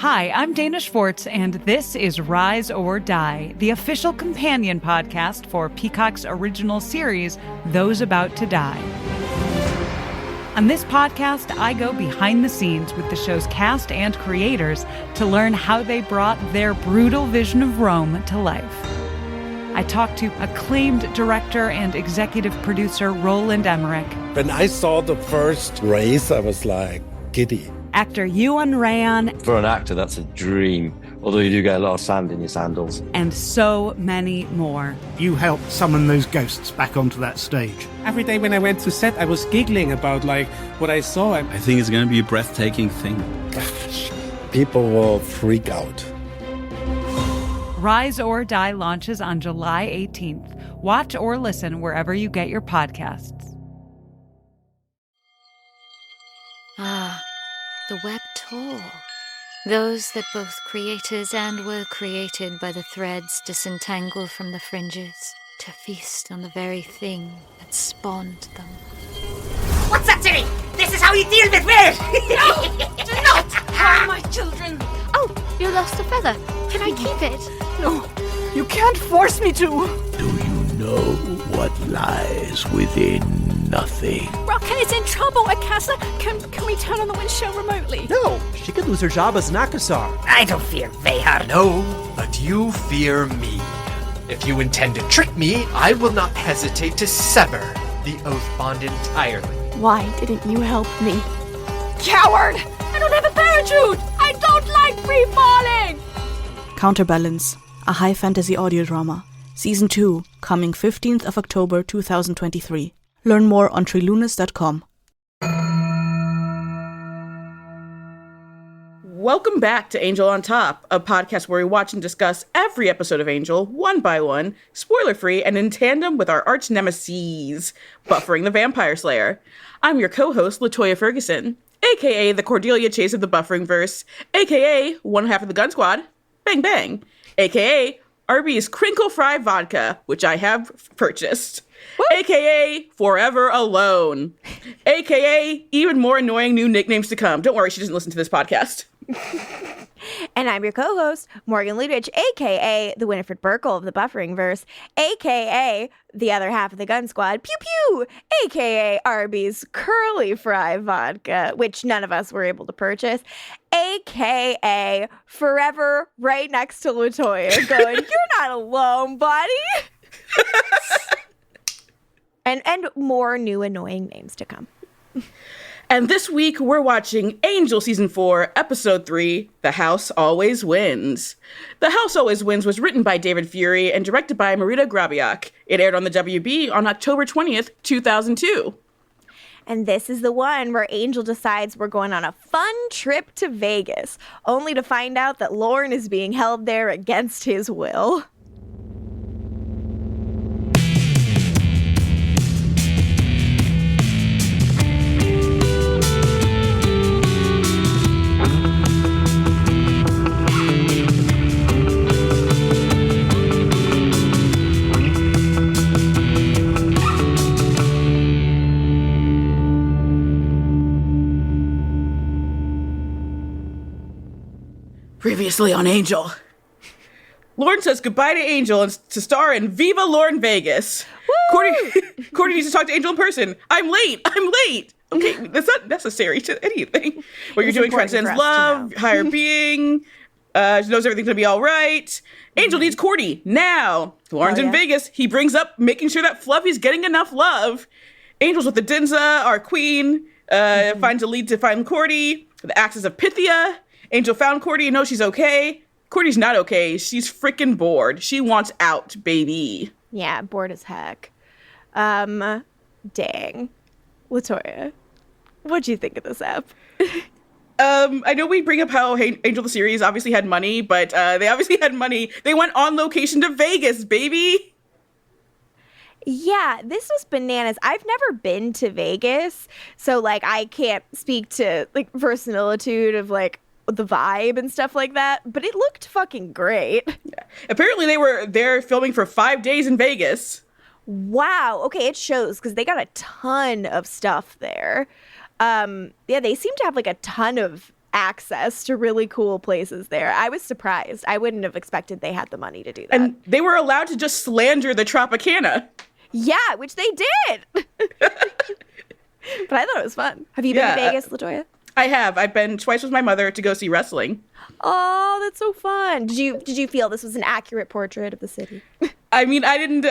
Hi, I'm Dana Schwartz, and this is Rise or Die, the official companion podcast for Peacock's original series, Those About to Die. On this podcast, I go behind the scenes with the show's cast and creators to learn how they brought their brutal vision of Rome to life. I talked to acclaimed director and executive producer Roland Emmerich. When I saw the first race, I was like giddy. Actor Ewan Ryan. For an actor, that's a dream, although you do get a lot of sand in your sandals. And so many more. You helped summon those ghosts back onto that stage. Every day when I went to set, I was giggling about what I saw. I think it's going to be a breathtaking thing. People will freak out. Rise or Die launches on July 18th. Watch or listen wherever you get your podcasts. Ah, the web tour. Those that both creators and were created by the threads disentangle from the fringes to feast on the very thing that spawned them. What's up, Timmy? This is how you deal with weird! No! Do not harm my children! Oh, you lost a feather. Can I keep it? No, you can't force me to! Do you know what lies within nothing? Rocket is in trouble, Akasa! Can we turn on the windshield remotely? No, she could lose her job as an Akasar. I don't fear Vehar. No, but you fear me. If you intend to trick me, I will not hesitate to sever the oath bond entirely. Why didn't you help me? Coward! I don't have a parachute! I don't like free falling! Counterbalance, a high fantasy audio drama. Season 2, coming 15th of October 2023. Learn more on trilunas.com. Welcome back to Angel on Top, a podcast where we watch and discuss every episode of Angel, one by one, spoiler-free, and in tandem with our arch nemesis, Buffering the Vampire Slayer. I'm your co-host, LaToya Ferguson, a.k.a. the Cordelia Chase of the Bufferingverse, a.k.a. one half of the Gunn Squad, Bang Bang, a.k.a. Arby's Crinkle Fry Vodka, which I have purchased, a.k.a. Forever Alone, a.k.a. even more annoying new nicknames to come. Don't worry, she doesn't listen to this podcast. And I'm your co-host, Morgan Lutich, a.k.a. the Winifred Burkle of the Bufferingverse, a.k.a. the other half of the Gunn Squad, Pew Pew, a.k.a. Arby's Curly Fry Vodka, which none of us were able to purchase, a.k.a. forever right next to LaToya, going, you're not alone, buddy. and more new annoying names to come. And this week, we're watching Angel Season 4, Episode 3, The House Always Wins. The House Always Wins was written by David Fury and directed by Marita Grabiak. It aired on the WB on October 20th, 2002. And this is the one where Angel decides we're going on a fun trip to Vegas, only to find out that Lorne is being held there against his will. Previously on Angel. Lorne says goodbye to Angel and to star in Viva Lorne Vegas. Cordy needs to talk to Angel in person. I'm late. Okay, that's not necessary to anything. What you're doing transcends love, higher being. She knows everything's gonna be all right. Angel needs Cordy now. Lorne's in Vegas. He brings up making sure that Fluffy's getting enough love. Angel's with the Dinza, our queen. Finds a lead to find Cordy. The axis of Pythia. Angel found Cordy and knows she's okay. Cordy's not okay. She's freaking bored. She wants out, baby. Yeah, bored as heck. Dang. LaToya, what'd you think of this app? I know we bring up how Angel the series obviously had money, but they obviously had money. They went on location to Vegas, baby. Yeah, this was bananas. I've never been to Vegas, so, I can't speak to, verisimilitude of, the vibe and stuff like that, but it looked fucking great. Yeah. Apparently they were there filming for 5 days in Vegas. Wow. Okay, it shows because they got a ton of stuff there. They seem to have a ton of access to really cool places there. I was surprised. I wouldn't have expected they had the money to do that. And they were allowed to just slander the Tropicana. Yeah, which they did. But I thought it was fun. Have you been to Vegas, LaToya? I have. I've been twice with my mother to go see wrestling. Oh, that's so fun. Did you feel this was an accurate portrait of the city? I mean, I didn't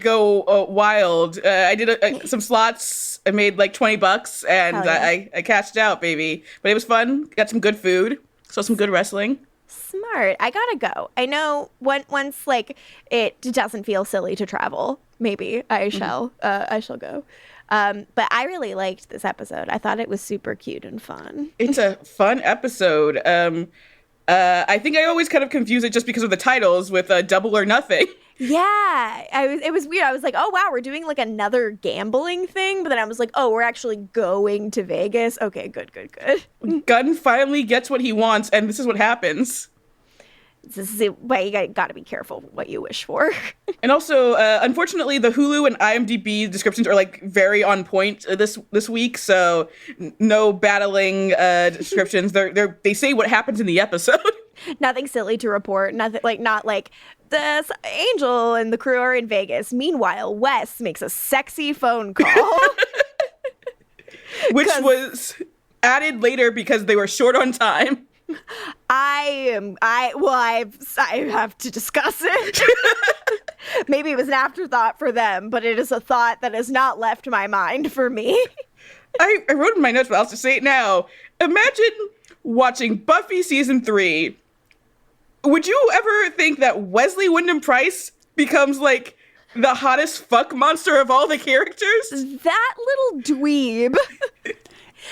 go wild. I did some slots. I made like $20 and I cashed out, baby. But it was fun. Got some good food. Saw some good wrestling. Smart. I gotta go. I know once like it doesn't feel silly to travel, maybe I shall go. But I really liked this episode. I thought it was super cute and fun. It's a fun episode. I think I always kind of confuse it just because of the titles with Double or Nothing. Yeah, it was weird. I was like, oh wow, we're doing like another gambling thing, but then I was like, oh, we're actually going to Vegas. Okay, good. Gunn finally gets what he wants, and this is what happens. This is why you got to be careful what you wish for. And also, unfortunately, the Hulu and IMDb descriptions are like very on point this week. So no battling descriptions. They say what happens in the episode. Nothing silly to report. Nothing not like the Angel and the crew are in Vegas. Meanwhile, Wes makes a sexy phone call, which was added later because they were short on time. I have to discuss it. Maybe it was an afterthought for them, but it is a thought that has not left my mind for me. I wrote in my notes, but I'll just say it now. Imagine watching Buffy season 3. Would you ever think that Wesley Wyndam-Pryce becomes like the hottest fuck monster of all the characters? That little dweeb.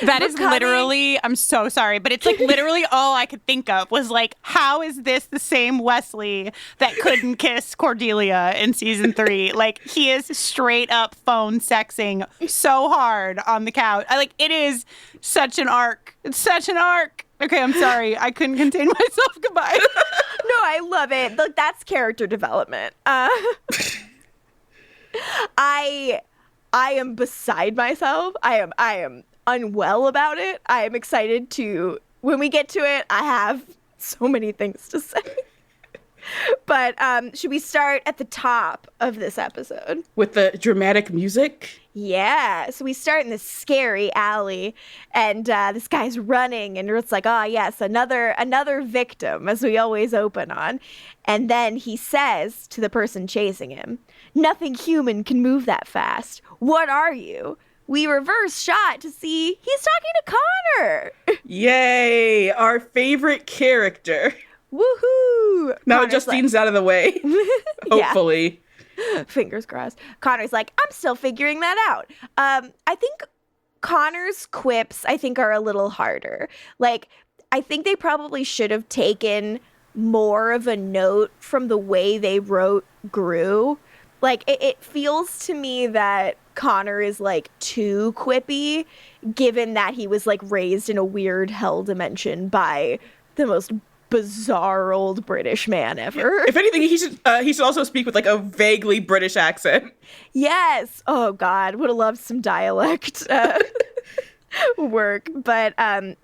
That is literally, I'm so sorry, but it's like literally all I could think of was like, how is this the same Wesley that couldn't kiss Cordelia in season 3? Like, he is straight up phone sexing so hard on the couch. It is such an arc. It's such an arc. Okay, I'm sorry. I couldn't contain myself. Goodbye. No, I love it. Look, that's character development. I am beside myself. I am unwell about it. I am excited to, when we get to it, I have so many things to say. But should we start at the top of this episode? With the dramatic music? Yeah. So we start in this scary alley, and this guy's running, and it's like, oh, yes, another victim, as we always open on. And then he says to the person chasing him, nothing human can move that fast. What are you? We reverse shot to see he's talking to Connor. Yay, our favorite character. Woohoo! Now Justine's out of the way. Hopefully. Fingers crossed. Connor's like, I'm still figuring that out. I think Connor's quips, are a little harder. Like, I think they probably should have taken more of a note from the way they wrote Gru. Like, it feels to me that Connor is, like, too quippy, given that he was, like, raised in a weird hell dimension by the most bizarre old British man ever. If anything, he should also speak with, like, a vaguely British accent. Yes! Oh, God. Would have loved some dialect work. But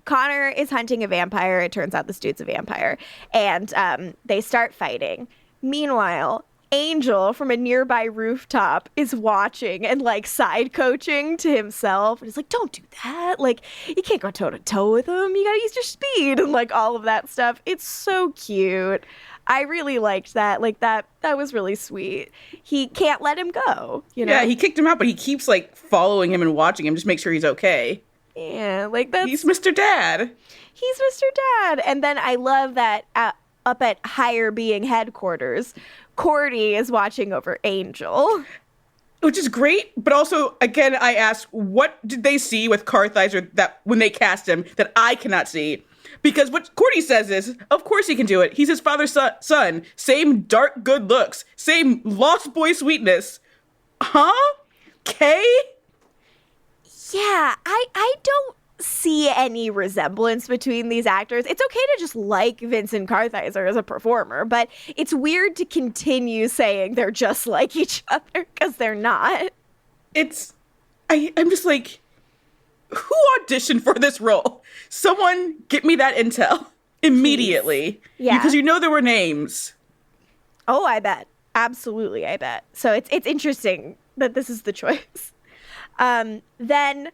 Connor is hunting a vampire. It turns out this dude's a vampire. And they start fighting. Meanwhile, Angel from a nearby rooftop is watching and like side coaching to himself. And he's like, don't do that. Like, you can't go toe to toe with him. You gotta use your speed and like all of that stuff. It's so cute. I really liked that. Like that was really sweet. He can't let him go, you know? Yeah, he kicked him out, but he keeps like following him and watching him, just make sure he's okay. Yeah, like that's... He's Mr. Dad. He's Mr. Dad. And then I love that up at Higher Being headquarters, Cordy is watching over Angel. Which is great, but also, again, I asked, what did they see with Kartheiser that when they cast him that I cannot see? Because what Cordy says is, of course he can do it. He's his father's son. Same dark good looks. Same lost boy sweetness. Huh? Kay? Yeah, I don't see any resemblance between these actors. It's okay to just like Vincent Kartheiser as a performer, but it's weird to continue saying they're just like each other because they're not. I'm just like, who auditioned for this role? Someone get me that intel immediately. Please. Yeah. Because you know there were names. Oh, I bet. Absolutely, I bet. So it's interesting that this is the choice. Then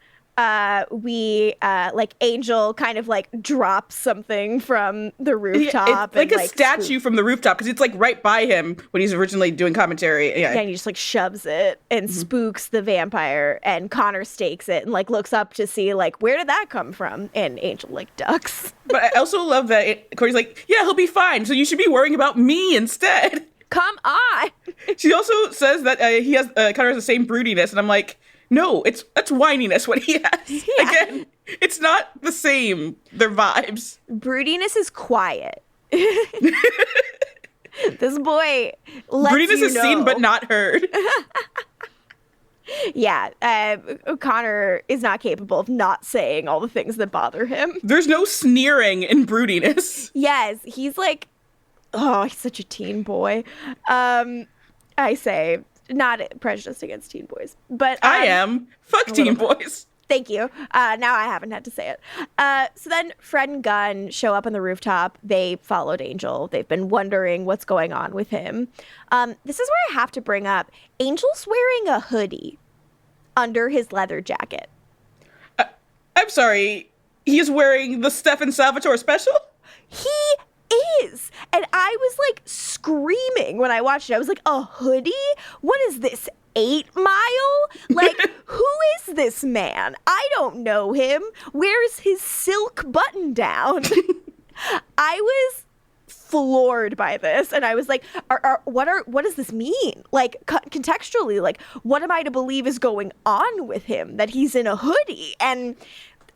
Angel kind of like drops something from the rooftop. It's like a statue from the rooftop because it's like right by him when he's originally doing commentary. Yeah, and he just like shoves it and spooks the vampire, and Connor stakes it and like looks up to see like where did that come from, and Angel like ducks. But I also love that Corey's like, yeah, he'll be fine, so you should be worrying about me instead. Come on. She also says that Connor has the same broodiness, and I'm like, no, that's whininess what he has. Yeah. Again, it's not the same. They're vibes. Broodiness is quiet. This boy lets broodiness you is know. Seen but not heard. Yeah, Connor is not capable of not saying all the things that bother him. There's no sneering in broodiness. Yes, he's like, oh, he's such a teen boy. I say, not prejudiced against teen boys, but I am. Fuck teen boys. Thank you. Now I haven't had to say it. So then Fred and Gunn show up on the rooftop. They followed Angel. They've been wondering what's going on with him. This is where I have to bring up, Angel's wearing a hoodie under his leather jacket. I'm sorry. He is wearing the Stefan Salvatore special? He is. And I was like screaming when I watched it. I was like, a hoodie? What is this, 8 Mile? Like, who is this man? I don't know him. Where's his silk button down? I was floored by this, and I was like, what does this mean? Like, contextually, like, what am I to believe is going on with him that he's in a hoodie? And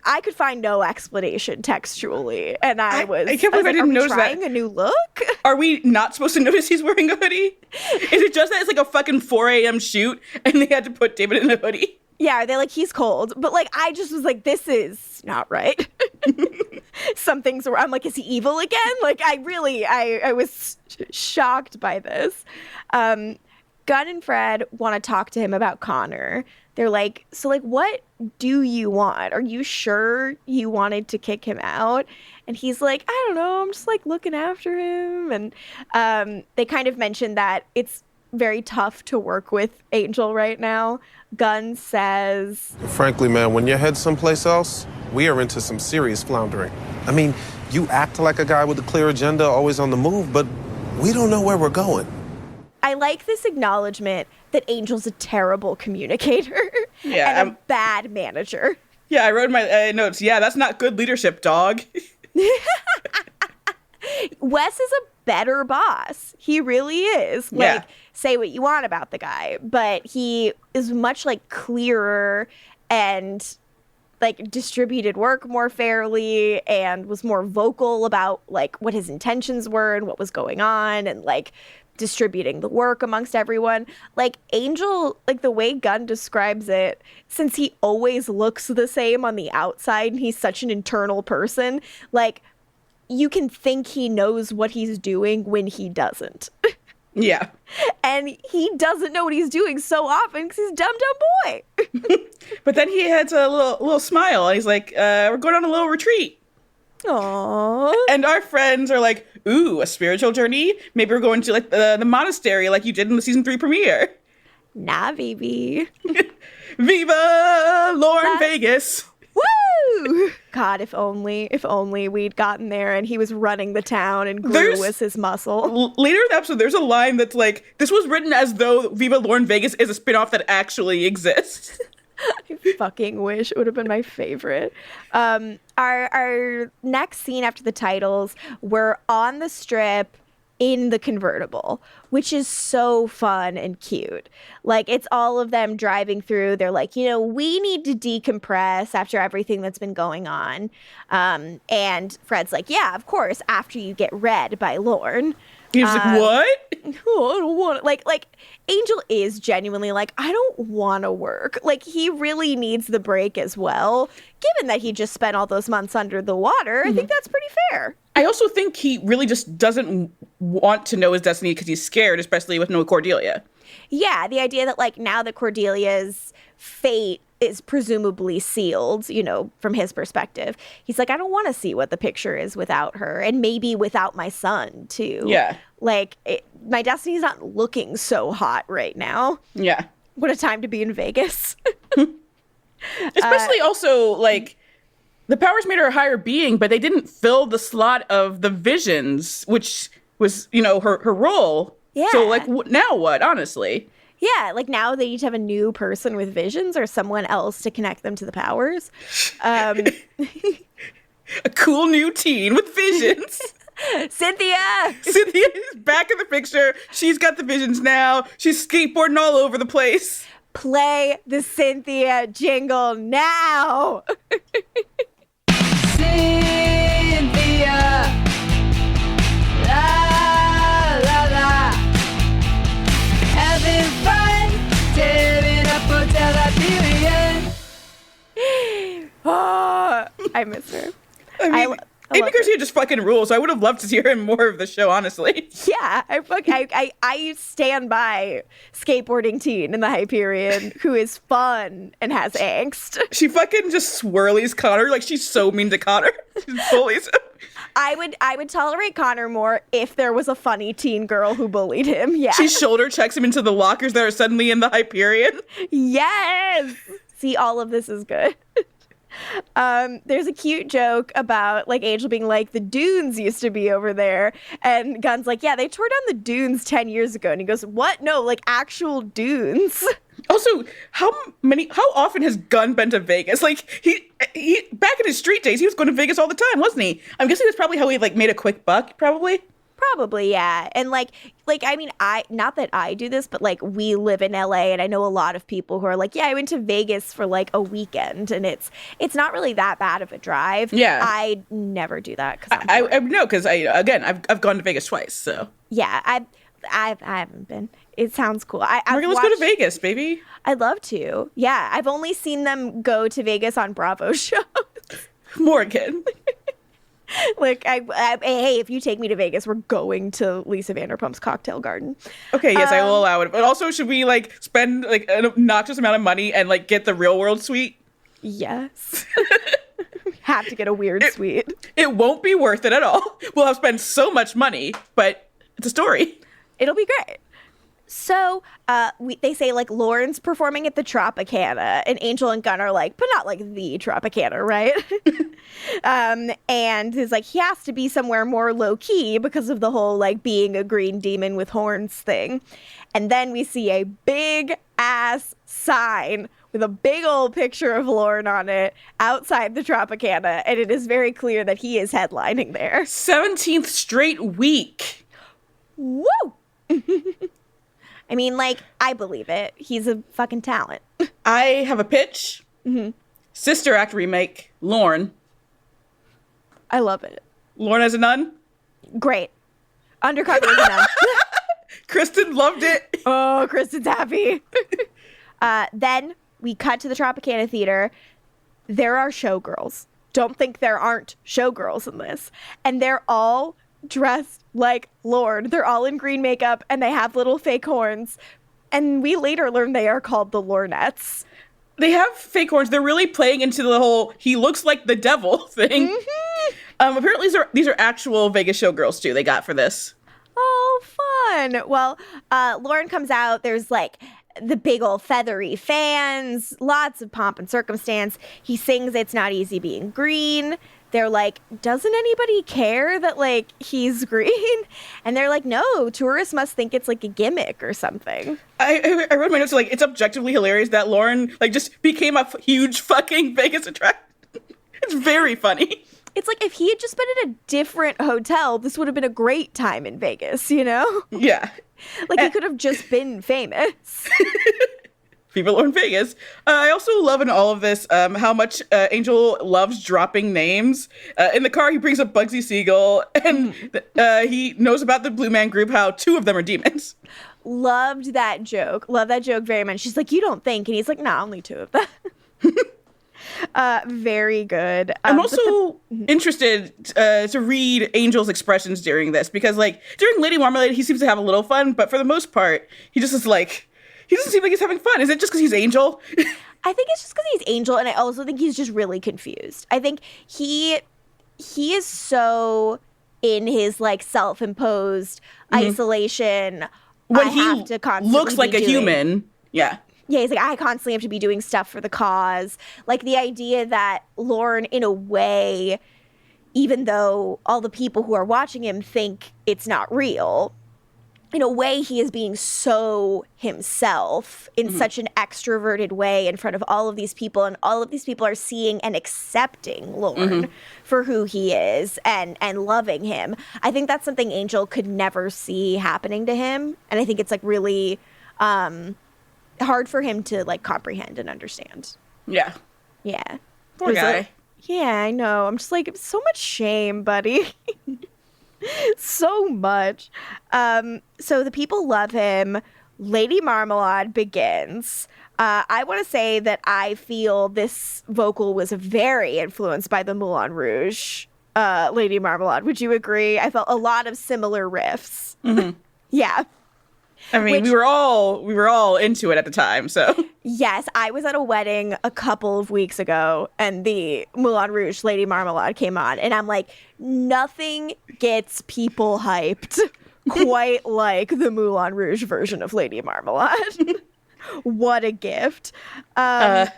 I could find no explanation textually, and I can't believe I didn't notice that. Are we trying a new look? Are we not supposed to notice he's wearing a hoodie? Is it just that it's like a fucking 4 a.m. shoot, and they had to put David in a hoodie? Yeah, are they like, he's cold? But like, I just was like, this is not right. Something's wrong. I'm like, is he evil again? Like, I was shocked by this. Gunn and Fred want to talk to him about Connor. They're like, so like, what do you want? Are you sure you wanted to kick him out? And he's like, I don't know. I'm just like looking after him. And they kind of mentioned that it's very tough to work with Angel right now. Gunn says, frankly, man, when you're head someplace else, we are into some serious floundering. I mean, you act like a guy with a clear agenda, always on the move, but we don't know where we're going. I like this acknowledgement that Angel's a terrible communicator and a bad manager. Yeah, I wrote in my notes, yeah, that's not good leadership, dog. Wes is a better boss. He really is. Like, say what you want about the guy, but he is much like clearer and like distributed work more fairly and was more vocal about like what his intentions were and what was going on and like distributing the work amongst everyone. Like Angel, like the way Gunn describes it, since he always looks the same on the outside and he's such an internal person, like you can think he knows what he's doing when he doesn't. Yeah. And he doesn't know what he's doing so often because he's a dumb boy. But then he has a little smile and he's like, we're going on a little retreat. Aww. And our friends are like, ooh, a spiritual journey? Maybe we're going to like the monastery like you did in the season 3 premiere. Nah, baby. Viva Lorne Vegas. Woo! God, if only we'd gotten there and he was running the town and Gru was his muscle. Later in the episode, there's a line that's like, this was written as though Viva Lorne Vegas is a spinoff that actually exists. I fucking wish. It would have been my favorite. Our next scene after the titles, we're on the strip in the convertible, which is so fun and cute. Like, it's all of them driving through. They're like, you know, we need to decompress after everything that's been going on. And Fred's like, yeah, of course, after you get read by Lorne. He was like, what? Oh, I don't want to. Like, Angel is genuinely like, I don't want to work. Like, he really needs the break as well. Given that he just spent all those months under the water, I think that's pretty fair. I also think he really just doesn't want to know his destiny because he's scared, especially with no Cordelia. Yeah, the idea that, like, now that Cordelia's fate is presumably sealed, you know, from his perspective. He's like, I don't want to see what the picture is without her, and maybe without my son too. Yeah. Like, my destiny's not looking so hot right now. Yeah. What a time to be in Vegas. Especially also, like, the powers made her a higher being, but they didn't fill the slot of the visions, which was, you know, her role. Yeah. So, like, now what, honestly? Yeah, like now they need to have a new person with visions or someone else to connect them to the powers. A cool new teen with visions. Cynthia is back in the picture. She's got the visions now. She's skateboarding all over the place. Play the Cynthia jingle now. Cynthia, la la la, having fun, tearing up Hotel Hyperion. Oh, I miss her. I mean, Amy Garcia just fucking rules. So I would have loved to see her in more of the show, honestly. Yeah, I stand by skateboarding teen in the Hyperion who is fun and has angst. She fucking just swirlies Connor. Like, she's so mean to Connor. She bullies him. I would tolerate Connor more if there was a funny teen girl who bullied him. Yeah. She shoulder checks him into the lockers that are suddenly in the Hyperion. Yes. See, all of this is good. There's a cute joke about like Angel being like, the dunes used to be over there, and Gunn's like, yeah, they tore down the dunes 10 years ago, and he goes, what? No, like actual dunes. Also, how often has Gunn been to Vegas? Like, he back in his street days, he was going to Vegas all the time, wasn't he? I'm guessing that's probably how he like made a quick buck, probably. Probably, yeah. And like I mean, not that I do this, but like we live in LA, and I know a lot of people who are like, yeah, I went to Vegas for like a weekend, and it's not really that bad of a drive. Yeah. I never do that because I know, because I've gone to Vegas twice, so. Yeah, I haven't been. It sounds cool. Morgan, let's go to Vegas, baby. I'd love to. Yeah, I've only seen them go to Vegas on Bravo shows. Morgan. Like, hey, if you take me to Vegas, we're going to Lisa Vanderpump's Cocktail Garden. Okay, yes, I will allow it. But also, should we like spend like an obnoxious amount of money and like get the real world suite? Yes. Have to get a weird suite. It won't be worth it at all. We'll have spent so much money, but it's a story. It'll be great. So they say like Lauren's performing at the Tropicana, and Angel and Gunn are like, but not like the Tropicana, right? And he's like, he has to be somewhere more low key because of the whole like being a green demon with horns thing. And then we see a big ass sign with a big old picture of Lorne on it outside the Tropicana, and it is very clear that he is headlining there. 17th straight week. Woo! I mean, like, I believe it. He's a fucking talent. I have a pitch. Mm-hmm. Sister Act remake, Lorne. I love it. Lorne as a nun? Great. Undercover as a nun. Kristin loved it. Oh, Kristin's happy. Then we cut to the Tropicana Theater. There are showgirls. Don't think there aren't showgirls in this. And they're all dressed like Lorne. They're all in green makeup, and they have little fake horns. And we later learn they are called the Lornettes. They have fake horns. They're really playing into the whole he looks like the devil thing. Mm-hmm. Apparently these are actual Vegas showgirls too they got for this. Oh, fun. Well, Lorne comes out. There's like the big old feathery fans, lots of pomp and circumstance. He sings It's Not Easy Being Green. They're like, doesn't anybody care that, like, he's green? And they're like, no, tourists must think it's, like, a gimmick or something. I wrote my notes, like, it's objectively hilarious that Lorne, like, just became a huge fucking Vegas attraction. It's very funny. It's like, if he had just been in a different hotel, this would have been a great time in Vegas, you know? Yeah. Like, he could have just been famous. Viva Lorne Vegas. I also love in all of this how much Angel loves dropping names. In the car, he brings up Bugsy Siegel, and he knows about the Blue Man Group, how 2 of them are demons. Loved that joke. Love that joke very much. She's like, you don't think? And he's like, nah, only 2 of them. Very good. I'm also interested to read Angel's expressions during this, because, like, during Lady Marmalade, he seems to have a little fun, but for the most part, he just is like... He doesn't seem like he's having fun. Is it just because he's Angel? I think it's just because he's Angel, and I also think he's just really confused. I think he is so in his like self-imposed isolation. When I he have to constantly looks like a human. Yeah. Yeah, he's like, I constantly have to be doing stuff for the cause. Like the idea that Lorne, in a way, even though all the people who are watching him think it's not real, in a way he is being so himself in such an extroverted way in front of all of these people, and all of these people are seeing and accepting Lorne for who he is and loving him. I think that's something Angel could never see happening to him, and I think it's like really hard for him to like comprehend and understand. Yeah. Yeah. Poor guy. Like, yeah, I know. I'm just like, so much shame, buddy. So much. So the people love him. Lady Marmalade begins. I want to say that I feel this vocal was very influenced by the Moulin Rouge Lady Marmalade. Would you agree? I felt a lot of similar riffs. Yeah. I mean, we were all into it at the time, so. Yes, I was at a wedding a couple of weeks ago, and the Moulin Rouge Lady Marmalade came on, and I'm like, nothing gets people hyped quite like the Moulin Rouge version of Lady Marmalade. What a gift. Fred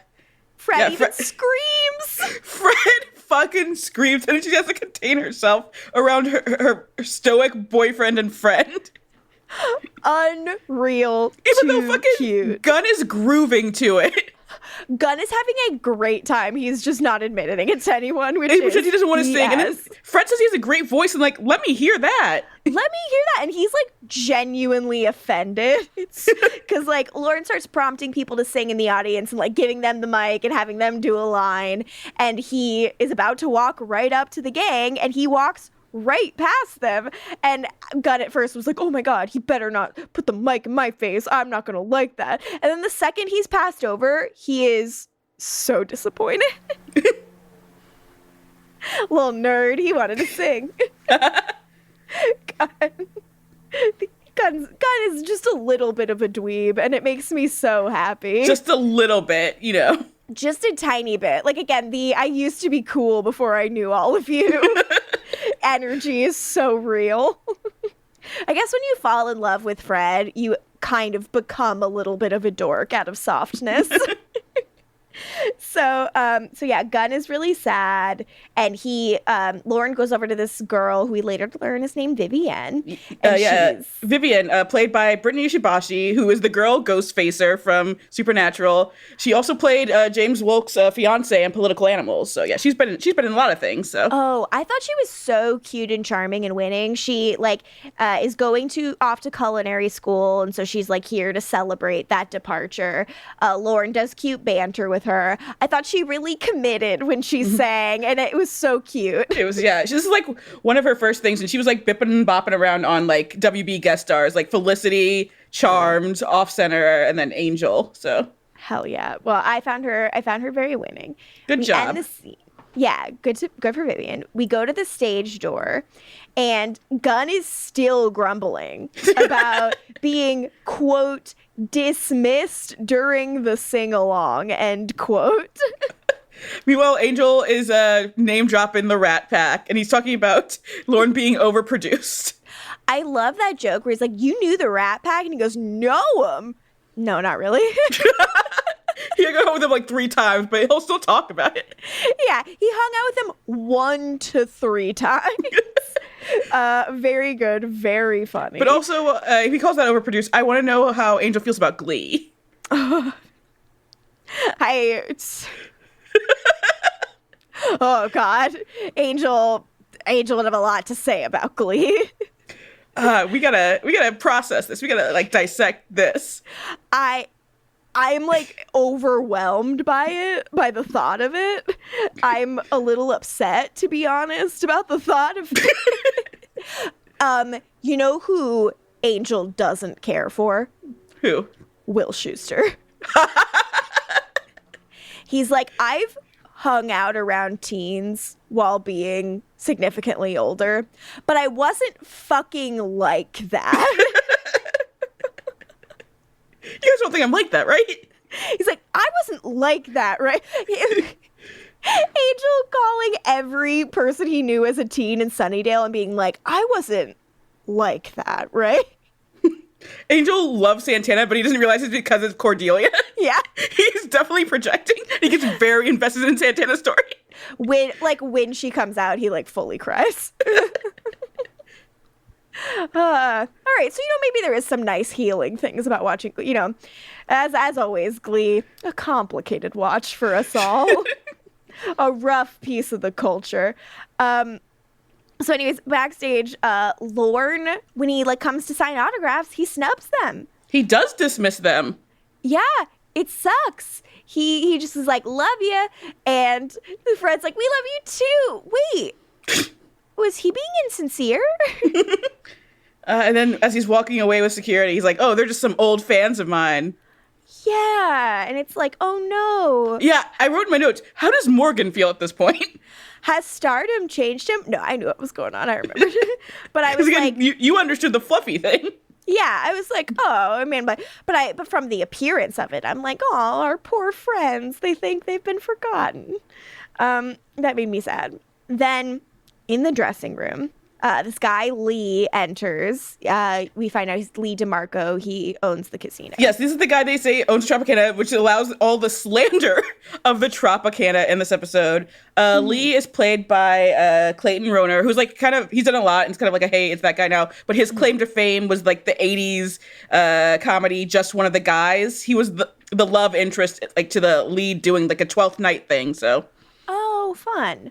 even screams. Fred fucking screams, and she has to contain herself around her stoic boyfriend and friend. Unreal. Even though fucking cute. Gunn is grooving to it. Gunn is having a great time. He's just not admitting it to anyone, which he doesn't want to sing. And then Fred says he has a great voice, and like, let me hear that. Let me hear that. And he's like genuinely offended. It's because like Lorne starts prompting people to sing in the audience and like giving them the mic and having them do a line. And he is about to walk right up to the gang, and he walks right past them. And Gunn at first was like, oh my God, he better not put the mic in my face. I'm not going to like that. And then the second he's passed over, he is so disappointed. Little nerd, he wanted to sing. Gunn is just a little bit of a dweeb, and it makes me so happy. Just a little bit, you know. Just a tiny bit. Like, again, I used to be cool before I knew all of you. Energy is so real. I guess when you fall in love with Fred, you kind of become a little bit of a dork out of softness. So yeah, Gunn is really sad, and Lorne goes over to this girl who we later learn is named Vivienne. Vivienne, played by Brittany Ishibashi, who is the girl Ghostfacer from Supernatural. She also played James Wolk's fiance in Political Animals. So yeah, she's been in a lot of things. So I thought she was so cute and charming and winning. She is going off to culinary school, and so she's like here to celebrate that departure. Lorne does cute banter with her. I thought she really committed when she sang, and it was so cute. It was, yeah. This is like one of her first things, and she was like bipping and bopping around on like WB guest stars like Felicity, Charmed, Off Center, and then Angel. So hell yeah. Well, I found her very winning. Good job. Yeah, good for Vivienne. We go to the stage door, and Gunn is still grumbling about being, quote, dismissed during the sing-along, end quote. Meanwhile, Angel is name dropping the Rat Pack, and he's talking about Lorne being overproduced. I love that joke where he's like, you knew the Rat Pack? And he goes, no, no, not really. He hung out with him like 3 times, but he'll still talk about it. Yeah, he hung out with him 1 to 3 times. Very good, very funny. But also, if he calls that overproduced, I want to know how Angel feels about Glee. Oh God, Angel would have a lot to say about Glee. We gotta process this. We gotta like dissect this. I'm like overwhelmed by the thought of it. I'm a little upset, to be honest, about the thought of it. You know who Angel doesn't care for? Who? Will Schuester. He's like, I've hung out around teens while being significantly older, but I wasn't fucking like that. You guys don't think I'm like that, right? He's like, I wasn't like that, right? Angel calling every person he knew as a teen in Sunnydale and being like, I wasn't like that, right? Angel loves Santana, but he doesn't realize it's because it's Cordelia. Yeah. He's definitely projecting. He gets very invested in Santana's story. When she comes out, he like fully cries. All right, so maybe there is some nice healing things about watching, as always, Glee, a complicated watch for us all. A rough piece of the culture. So anyways, backstage, Lorne, when he comes to sign autographs, he snubs them. He does dismiss them. Yeah, it sucks. He just is like, love you. And Fred's like, we love you too. Wait, was he being insincere? And then as he's walking away with security, he's like, oh, they're just some old fans of mine. Yeah, and it's like, oh no. Yeah, I wrote in my notes, how does Morgan feel at this point? Has stardom changed him? No, I knew what was going on. I remember. But I was again, like... You understood the fluffy thing. Yeah, I was like, oh, I mean, but from the appearance of it, I'm like, oh, our poor friends. They think they've been forgotten. That made me sad. Then, in the dressing room, this guy, Lee, enters. We find out he's Lee DeMarco. He owns the casino. Yes, this is the guy they say owns Tropicana, which allows all the slander of the Tropicana in this episode. Lee is played by Clayton Rohner, who's he's done a lot, and it's kind of like hey, it's that guy now. But his claim to fame was the 80s comedy, Just One of the Guys. He was the love interest, to the lead doing a 12th Night thing, so. Oh, fun.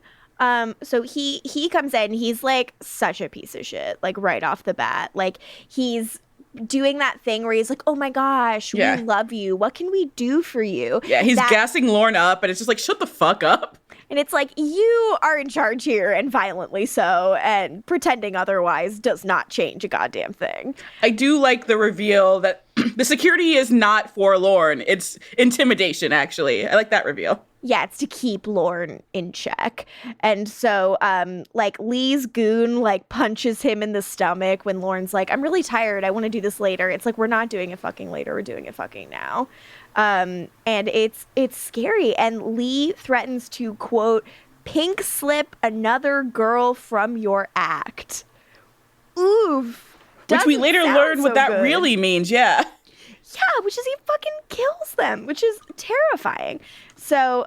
So he comes in, he's such a piece of shit, right off the bat. He's doing that thing where he's like, oh my gosh, we love you. What can we do for you? Yeah, he's gassing Lorne up, and it's just shut the fuck up. And it's you are in charge here, and violently so, and pretending otherwise does not change a goddamn thing. I do like the reveal that the security is not for Lorne. It's intimidation, actually. I like that reveal. Yeah, it's to keep Lorne in check. And so, Lee's goon, punches him in the stomach when Lorne's like, I'm really tired. I want to do this later. It's we're not doing it fucking later. We're doing it fucking now. And it's scary. And Lee threatens to, quote, pink slip another girl from your act. Oof. Which we later learn what that really means, yeah. Yeah, which is he fucking kills them, which is terrifying. So,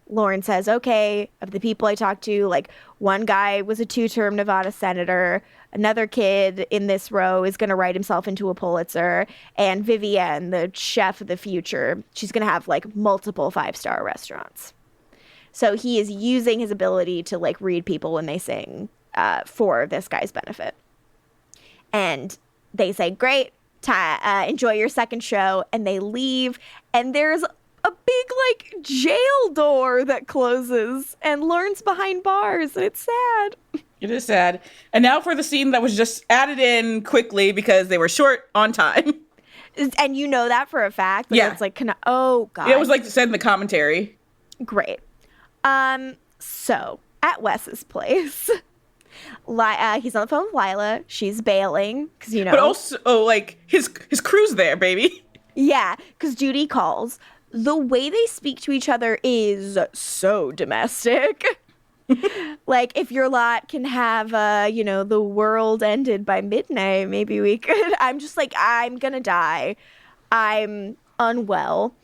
Lorne says, okay, of the people I talked to, one guy was a 2-term Nevada senator, another kid in this row is going to write himself into a Pulitzer, and Vivienne, the chef of the future, she's going to have, multiple 5-star restaurants. So he is using his ability to, read people when they sing for this guy's benefit. And they say, great, enjoy your second show, and they leave, and there's a big jail door that closes, and Lorne's behind bars, and it's sad. It is sad. And now for the scene that was just added in quickly because they were short on time. And you know that for a fact? Yeah. It's oh god. Yeah, it was said in the commentary. Great. So at Wes's place, he's on the phone with Lilah. She's bailing because But also, his crew's there, baby. Yeah, because Judy calls. The way they speak to each other is so domestic. If your lot can have, the world ended by midnight, maybe we could. I'm just I'm gonna die. I'm unwell.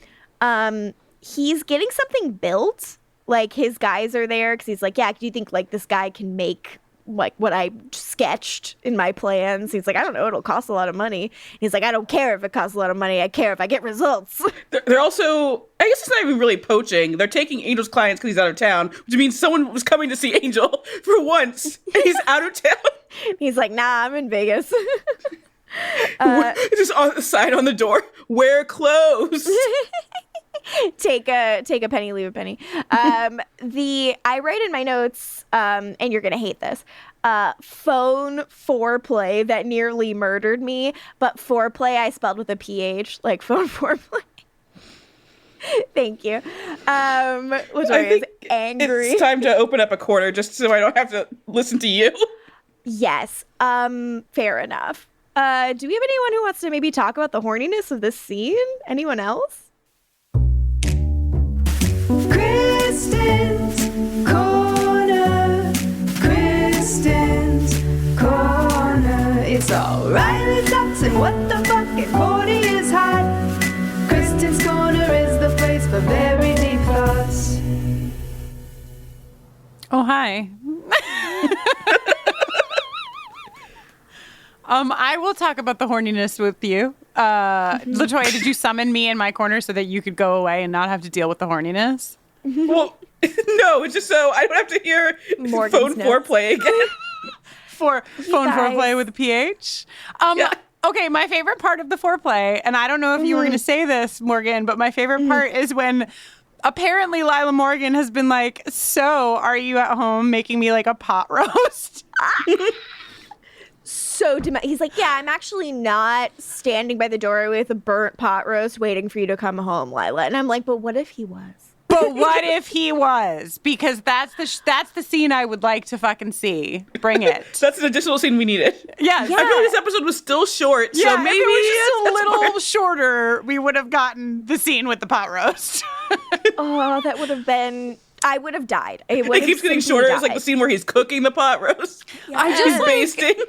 He's getting something built. His guys are there because he's yeah, do you think this guy can make what I sketched in my plans? He's I don't know, it'll cost a lot of money. He's I don't care if it costs a lot of money. I care if I get results. They're also, I guess it's not even really poaching. They're taking Angel's clients because he's out of town, which means someone was coming to see Angel for once, and he's out of town. He's nah, I'm in Vegas. Just on the sign on the door, wear clothes. Take a penny, leave a penny. I write in my notes, and you're gonna hate this, phone foreplay that nearly murdered me, but foreplay I spelled with a PH, phone foreplay. Thank you. LaToya is angry. It's time to open up a quarter just so I don't have to listen to you. Yes. Fair enough. Do we have anyone who wants to maybe talk about the horniness of this scene? Anyone else? Kristin's Corner. Kristin's Corner. It's all Riley talks and what the fuck and Cordy is hot. Kristin's Corner is the place for very deep thoughts. Oh, hi. I will talk about the horniness with you. LaToya, did you summon me in my corner so that you could go away and not have to deal with the horniness? Well, no, it's just so I don't have to hear phone foreplay again. Phone foreplay with a PH? Okay, my favorite part of the foreplay, and I don't know if you were going to say this, Morgan, but my favorite part is when apparently Lilah Morgan has been like, so are you at home making me like a pot roast? So he's like, yeah, I'm actually not standing by the door with a burnt pot roast waiting for you to come home, Lilah. And I'm like, but what if he was? But what if he was? Because that's the scene I would like to fucking see. Bring it. That's an additional scene we needed. Yes. I feel like this episode was still short, so maybe if it was just a little shorter, we would have gotten the scene with the pot roast. Oh, that would have been... I would have died. It keeps getting shorter. It's like the scene where he's cooking the pot roast. Yeah. I just he's basting.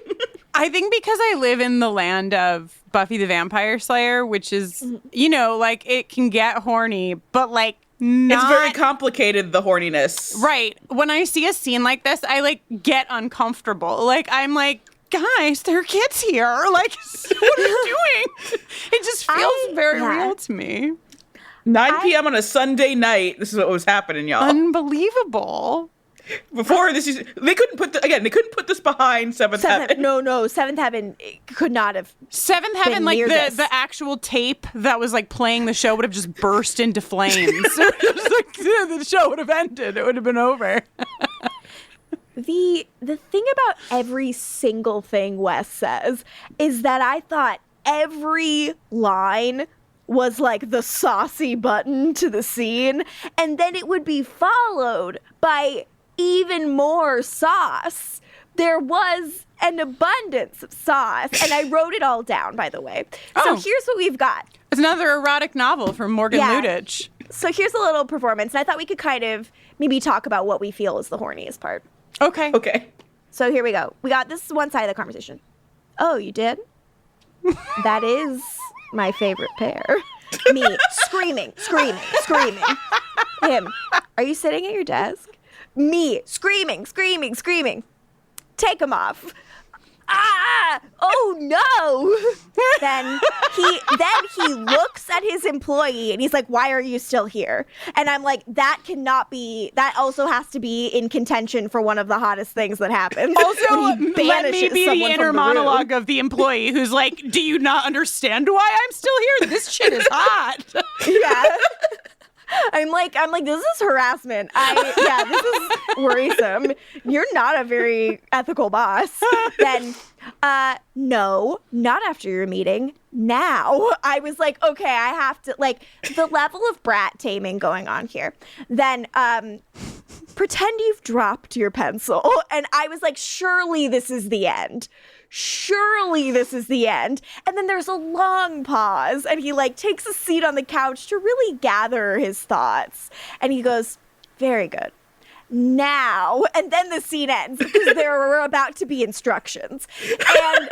I think because I live in the land of Buffy the Vampire Slayer, which is, like it can get horny, but like not... It's very complicated, the horniness. Right. When I see a scene like this, I like get uncomfortable. Like I'm like, guys, there are kids here. Like, what are you doing? It just feels very real to me. 9 p.m. on a Sunday night. This is what was happening, y'all. Unbelievable. Before this, they couldn't put this behind Seventh Heaven. No, Seventh Heaven could not have. Seventh Heaven, like the actual tape that was like playing the show would have just burst into flames. The show would have ended. It would have been over. The thing about every single thing Wes says is that I thought every line was like the saucy button to the scene, and then it would be followed by even more sauce. There was an abundance of sauce, and I wrote it all down, by the way. So here's what we've got. It's another erotic novel from Morgan Lutich. So here's a little performance, and I thought we could kind of maybe talk about what we feel is the horniest part. Okay. So here we go. We got this one side of the conversation. Oh, you did? That is my favorite pair. Me screaming. Him, are you sitting at your desk? Me screaming. Take him off. Ah! Oh no! Then he looks at his employee and he's like, "Why are you still here?" And I'm like, "That cannot be. That also has to be in contention for one of the hottest things that happens." Also, let me be the inner monologue of the employee who's like, "Do you not understand why I'm still here? This shit is hot." Yeah. I'm like, this is harassment. This is worrisome. You're not a very ethical boss. Then, no, not after your meeting. Now. I was like, okay, I have to, like, the level of brat taming going on here. Then, pretend you've dropped your pencil. And I was like, surely this is the end. And then there's a long pause, and he like takes a seat on the couch to really gather his thoughts. And he goes, "Very good. Now," and then the scene ends because there were about to be instructions. And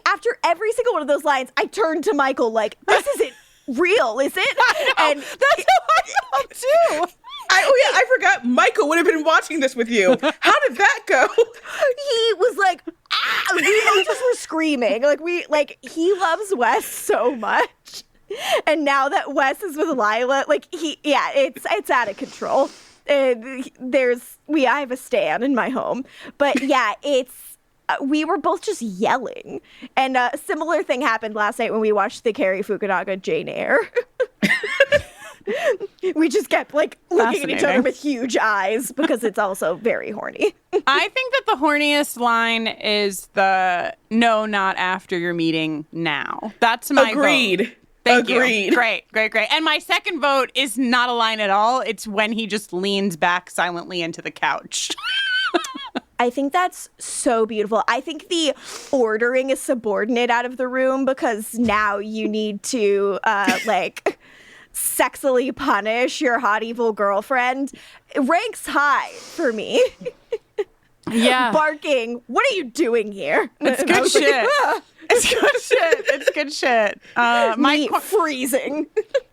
after every single one of those lines, I turned to Michael like, "This isn't real, is it?" And that's how I felt too. I forgot Michael would have been watching this with you. How did that go? He was like, "Ah!" We just were screaming. He loves Wes so much. And now that Wes is with Lilah, it's out of control. I have a stan in my home. But yeah, we were both just yelling. And a similar thing happened last night when we watched the Cary Fukunaga Jane Eyre. We just kept like looking at each other with huge eyes because it's also very horny. I think that the horniest line is the "No, not after your meeting now." That's my Agreed. vote. Thank Agreed. you. Great. And my second vote is not a line at all. It's when he just leans back silently into the couch. I think that's so beautiful. I think the ordering a subordinate out of the room because now you need to like sexily punish your hot evil girlfriend ranks high for me. Yeah. Barking, what are you doing here? It's good shit. It's good shit. It's good shit. My freezing.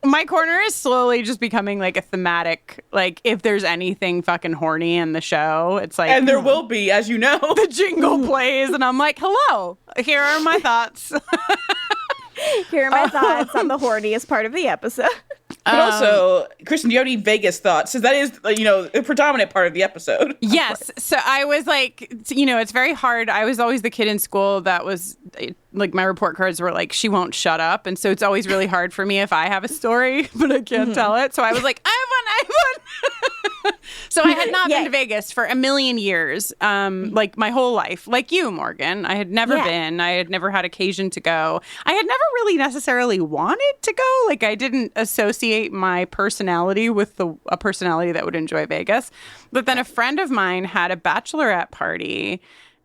My corner is slowly just becoming like a thematic, like if there's anything fucking horny in the show, it's like... And there will be, as you know. The jingle plays and I'm like, hello, here are my thoughts. Here are my thoughts on the horniest part of the episode. But also, Kristin, do you have any Vegas thoughts? Because that is, a predominant part of the episode. Yes. So I was like, it's very hard. I was always the kid in school that was like, my report cards were like, she won't shut up. And so it's always really hard for me if I have a story, but I can't tell it. So I was like, I have one. So I had not been to Vegas for a million years, like my whole life, like you, Morgan. I had never been. I had never had occasion to go. I had never really necessarily wanted to go. Like I didn't associate my personality with a personality that would enjoy Vegas. But then a friend of mine had a bachelorette party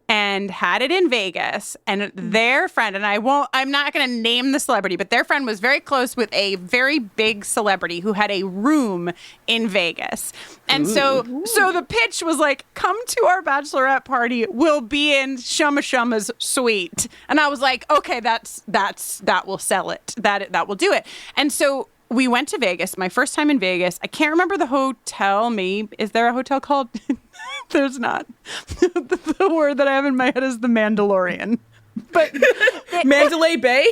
and had it in Vegas, and their friend, and I'm not going to name the celebrity, but their friend was very close with a very big celebrity who had a room in Vegas. And so the pitch was like, come to our bachelorette party. We'll be in Shuma Shuma's suite. And I was like, okay, that will sell it. That will do it. And so we went to Vegas, my first time in Vegas. I can't remember the hotel. Is there a hotel called? There's not. The word that I have in my head is the Mandalorian. But Mandalay Bay?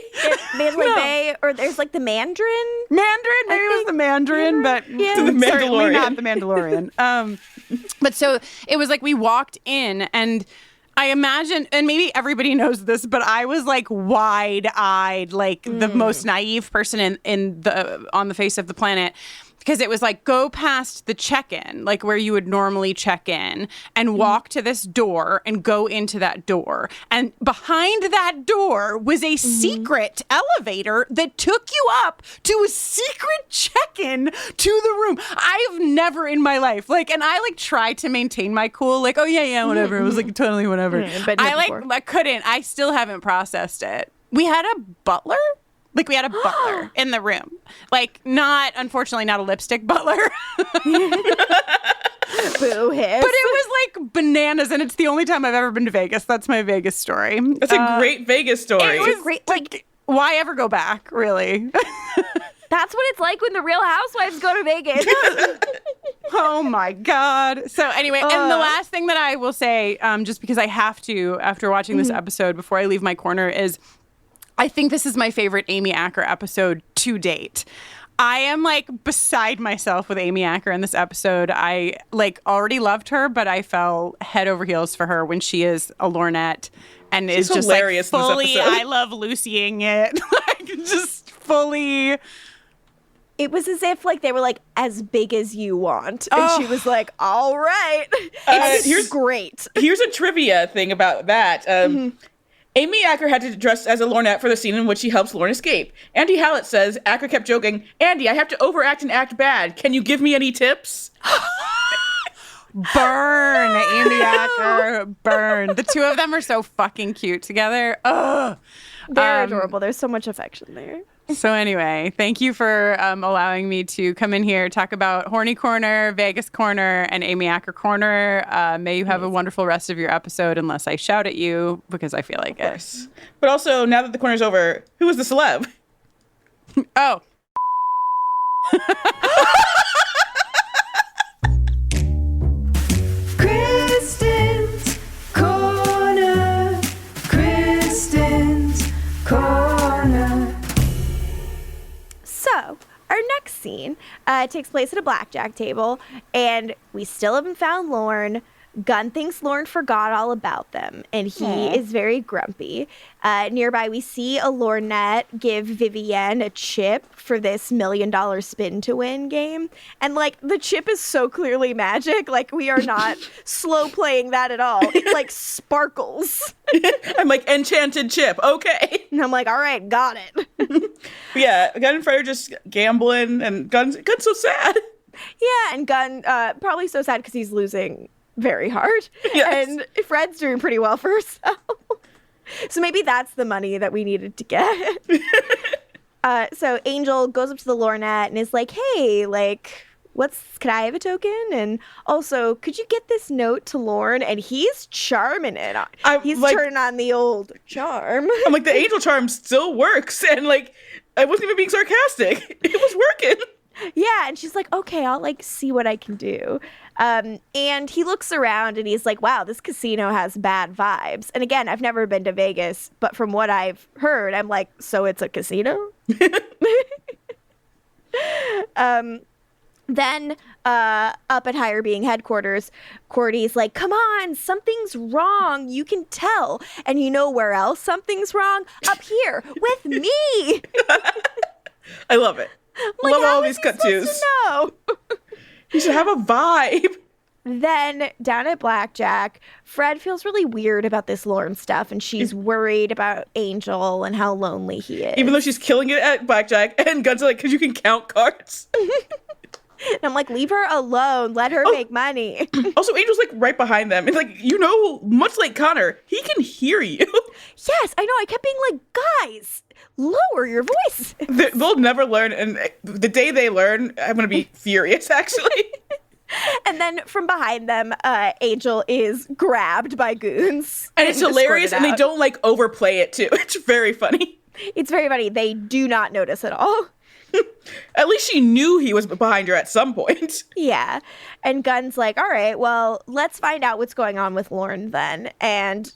Mandalay Bay, or there's like the Mandarin? Maybe it was the Mandarin, but certainly not the Mandalorian. But so it was like we walked in, and I imagine, and maybe everybody knows this, but I was like wide-eyed, like the most naive person on the face of the planet. Because it was like, go past the check-in, like where you would normally check in, and walk to this door and go into that door. And behind that door was a secret elevator that took you up to a secret check-in to the room. I've never in my life, and I tried to maintain my cool, like, oh yeah, whatever. It was like totally whatever. I couldn't. I still haven't processed it. We had a butler. Like, we had a butler in the room. Unfortunately, not a lipstick butler. Boo-hiss. But it was like bananas, and it's the only time I've ever been to Vegas. That's my Vegas story. That's a great Vegas story. It was great. Why ever go back, really? That's what it's like when the Real Housewives go to Vegas. Oh, my God. So anyway, and the last thing that I will say, just because I have to, after watching this episode, before I leave my corner, is I think this is my favorite Amy Acker episode to date. I am beside myself with Amy Acker in this episode. I already loved her, but I fell head over heels for her when she is a Lornette and She's is just hilarious fully in this episode. I love Lucying it. Just fully. It was as if they were as big as you want. And she was like, all right. Here's great. Here's a trivia thing about that. Amy Acker had to dress as a Lornette for the scene in which she helps Lorne escape. Andy Hallett says, Acker kept joking, Andy, I have to overact and act bad. Can you give me any tips? Burn, Amy Acker, burn. The two of them are so fucking cute together. Ugh. They're adorable. There's so much affection there. So anyway, thank you for allowing me to come in here, talk about Horny Corner, Vegas Corner, and Amy Acker Corner. May you have a wonderful rest of your episode, unless I shout at you, because I feel like it. But also, now that the corner's over, who was the celeb? Oh. Kristin's Corner. Kristin's Corner. So, our next scene takes place at a blackjack table, and we still haven't found Lorne. Gunn thinks Lorne forgot all about them, and he is very grumpy. Nearby, we see a Lornette give Vivienne a chip for this $1 million spin to win game. And, the chip is so clearly magic. We are not slow playing that at all. It, sparkles. I'm like, enchanted chip. Okay. And I'm like, all right, got it. Yeah, Gunn and Fred are just gambling, and Gunn's so sad. Yeah, and Gunn, probably so sad because he's losing very hard. Yes. And Fred's doing pretty well for herself. So maybe that's the money that we needed to get. So Angel goes up to the Lornette and is like, hey, like, can I have a token? And also, could you get this note to Lorne? And he's charming it. He's like, turning on the old charm. I'm like, the angel charm still works. And like, I wasn't even being sarcastic. It was working. Yeah, and she's like, okay, I'll like see what I can do. And he looks around and he's like, wow, this casino has bad vibes. And again, I've never been to Vegas, but from what I've heard, I'm like, so it's a casino? Then up at Higher Being headquarters, Cordy's like, come on, something's wrong. You can tell. And you know where else something's wrong? Up here with me. I love it. Like, love all these cut-tos. No. You should have a vibe. Then down at Blackjack, Fred feels really weird about this Lorne stuff, and she's worried about Angel and how lonely he is. Even though she's killing it at Blackjack, and Gunn's like, because you can count cards. And I'm like, leave her alone. Let her make money. Also, Angel's like right behind them. It's like, you know, much like Connor, he can hear you. Yes, I know. I kept being like, guys, lower your voice. They'll never learn. And the day they learn, I'm going to be furious, actually. And then from behind them, Angel is grabbed by goons. And it's hilarious, and they don't like overplay it too. It's very funny. It's very funny. They do not notice at all. At least she knew he was behind her at some point. Yeah. And Gunn's like, all right, well, let's find out what's going on with Lorne then. And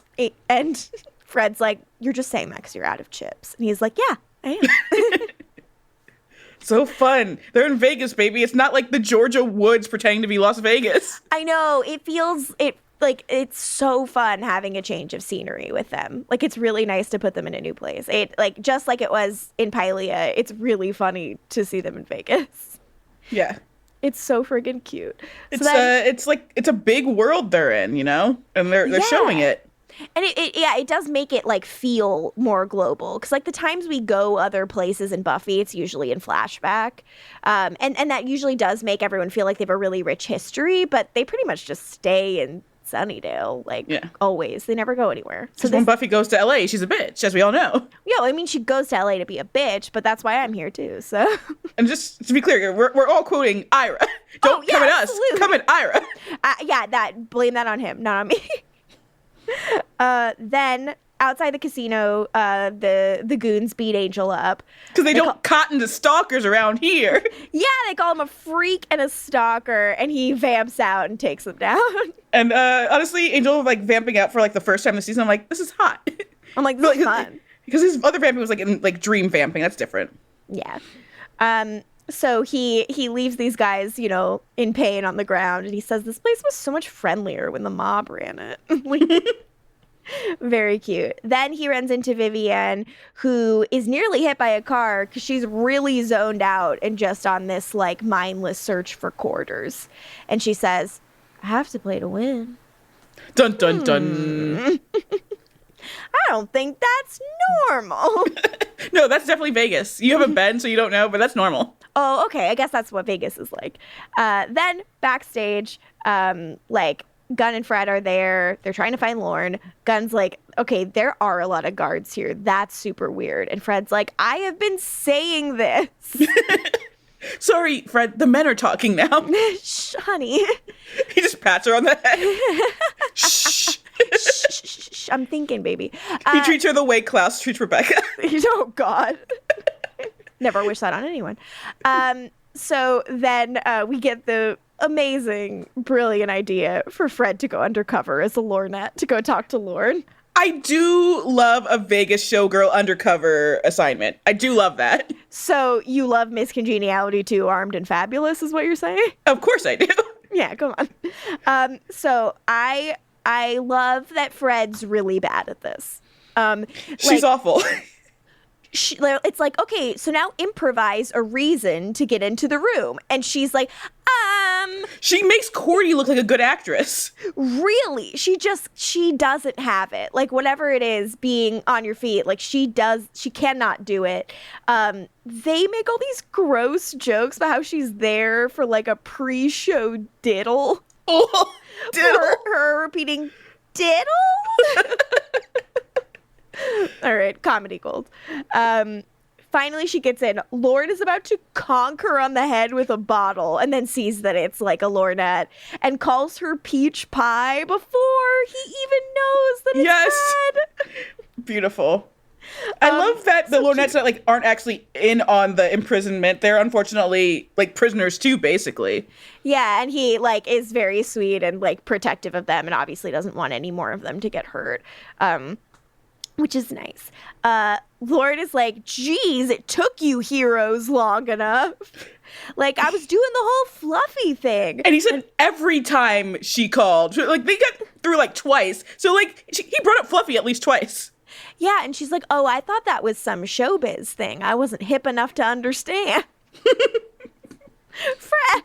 Fred's like, you're just saying that because you're out of chips. And he's like, yeah, I am. So fun. They're in Vegas, baby. It's not like the Georgia woods pretending to be Las Vegas. I know. It feels like it's so fun having a change of scenery with them. Like, it's really nice to put them in a new place. It like just like it was in Pylea, it's really funny to see them in Vegas. Yeah. It's so friggin' cute. It's a big world they're in, you know? And they're showing it. And it does make it like feel more global, because like the times we go other places in Buffy, it's usually in flashback, and that usually does make everyone feel like they have a really rich history, but they pretty much just stay in Sunnydale, always. They never go anywhere. So when Buffy goes to LA, she's a bitch, as we all know. Yeah, I mean, she goes to LA to be a bitch, but that's why I'm here too. So, and just to be clear, we're all quoting Ira. Don't come at us. Come at Ira. Blame that on him, not on me. Then outside the casino, the goons beat Angel up because they don't cotton to stalkers around here. Yeah, they call him a freak and a stalker, and he vamps out and takes them down. And honestly, Angel like vamping out for like the first time this season. I'm like, this is hot. I'm like, this is fun because his other vamping was like in like dream vamping. That's different. Yeah. So he leaves these guys, you know, in pain on the ground, and he says this place was so much friendlier when the mob ran it. Very cute. Then he runs into Vivienne, who is nearly hit by a car because she's really zoned out and just on this like mindless search for quarters. And she says, I have to play to win. Dun dun dun. I don't think that's normal. No, that's definitely Vegas. You haven't been, so you don't know, but that's normal. Oh, okay. I guess that's what Vegas is like. Then backstage, like Gunn and Fred are there. They're trying to find Lorne. Gunn's like, okay, there are a lot of guards here. That's super weird. And Fred's like, I have been saying this. Sorry, Fred, the men are talking now. Shh, honey. He just pats her on the head. Shh. Shh. I'm thinking, baby. He treats her the way Klaus treats Rebecca. Oh, God. Never wish that on anyone. So then we get the amazing, brilliant idea for Fred to go undercover as a Lornette to go talk to Lorne. I do love a Vegas showgirl undercover assignment. I do love that. So you love Miss Congeniality 2 Armed and Fabulous is what you're saying? Of course I do. Yeah, come on. So I love that Fred's really bad at this. She's awful. It's like, okay, so now improvise a reason to get into the room. And she's like, She makes Cordy look like a good actress. Really? She doesn't have it. Like, whatever it is, being on your feet, like, she cannot do it. They make all these gross jokes about how she's there for, like, a pre-show diddle. Oh, diddle. repeating diddle. All right, comedy gold. Finally, she gets in. Lorne is about to conk her on the head with a bottle and then sees that it's like a Lornette and calls her peach pie before he even knows that it's Fred. Beautiful. I love that the Lornettes aren't actually in on the imprisonment. They're unfortunately prisoners too, basically. Yeah, and he is very sweet and protective of them and obviously doesn't want any more of them to get hurt. Which is nice. Lorne is like, geez, it took you heroes long enough. I was doing the whole fluffy thing. And he said every time she called, they got through twice. So he brought up Fluffy at least twice. Yeah, and she's like, oh, I thought that was some showbiz thing. I wasn't hip enough to understand. Fred,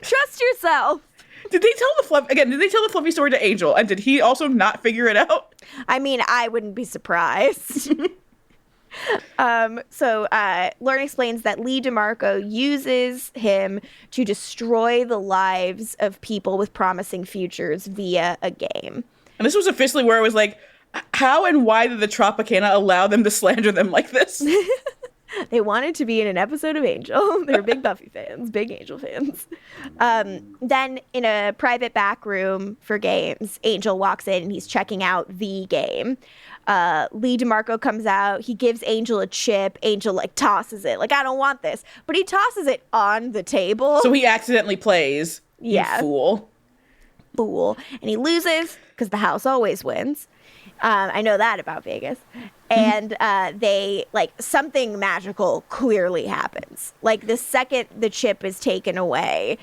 trust yourself. Did they tell the Fluffy story to Angel? And did he also not figure it out? I mean, I wouldn't be surprised. So Lorne explains that Lee DeMarco uses him to destroy the lives of people with promising futures via a game. And this was officially where it was like, how and why did the Tropicana allow them to slander them like this? They wanted to be in an episode of Angel. They were big Buffy fans, big Angel fans. Then in a private back room for games, Angel walks in and he's checking out the game. Lee DeMarco comes out. He gives Angel a chip. Angel tosses it. I don't want this. But he tosses it on the table. So he accidentally plays. Yeah. You fool. And he loses because the house always wins. I know that about Vegas. And they, something magical clearly happens. The second the chip is taken away,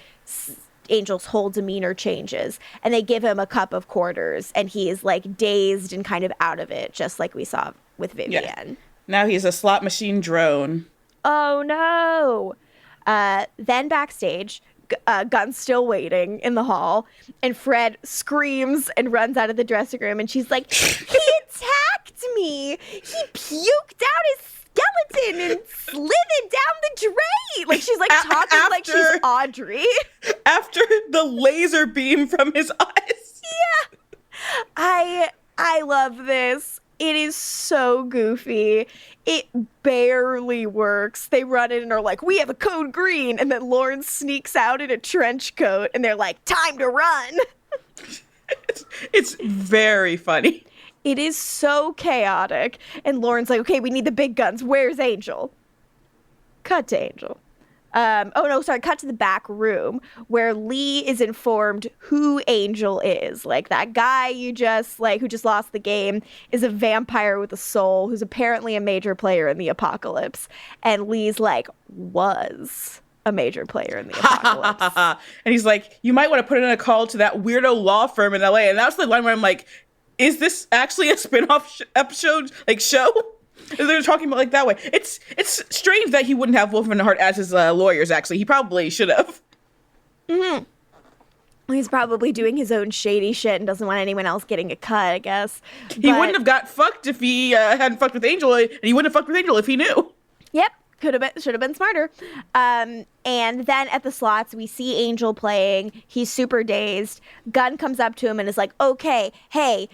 Angel's whole demeanor changes. And they give him a cup of quarters. And he is, dazed and kind of out of it, just like we saw with Vivian. Yeah. Now he's a slot machine drone. Oh, no. Then backstage, Gunn's still waiting in the hall, and Fred screams and runs out of the dressing room, and she's like, he attacked me! He puked out his skeleton and slithered down the drain! She's talking like she's Audrey. After the laser beam from his eyes. Yeah. I love this. It is so goofy. It barely works. They run in and are like, we have a code green. And then Lorne sneaks out in a trench coat and they're like, time to run. It's very funny. It is so chaotic. And Lorne's like, okay, we need the big guns. Where's Angel? Cut to Angel. Cut to the back room where Lee is informed who Angel is. That guy you just, who just lost the game is a vampire with a soul who's apparently a major player in the apocalypse. And Lee's was a major player in the apocalypse. And he's like, you might want to put in a call to that weirdo law firm in LA. And that's the line where I'm like, is this actually a spin-off episode, show? They're talking about that way. It's strange that he wouldn't have Wolfman and Hart as his lawyers, actually. He probably should have. Mm-hmm. He's probably doing his own shady shit and doesn't want anyone else getting a cut, I guess. He wouldn't have got fucked if he hadn't fucked with Angel, and he wouldn't have fucked with Angel if he knew. Yep. Should have been smarter. And then at the slots, we see Angel playing. He's super dazed. Gunn comes up to him and is like, okay, hey,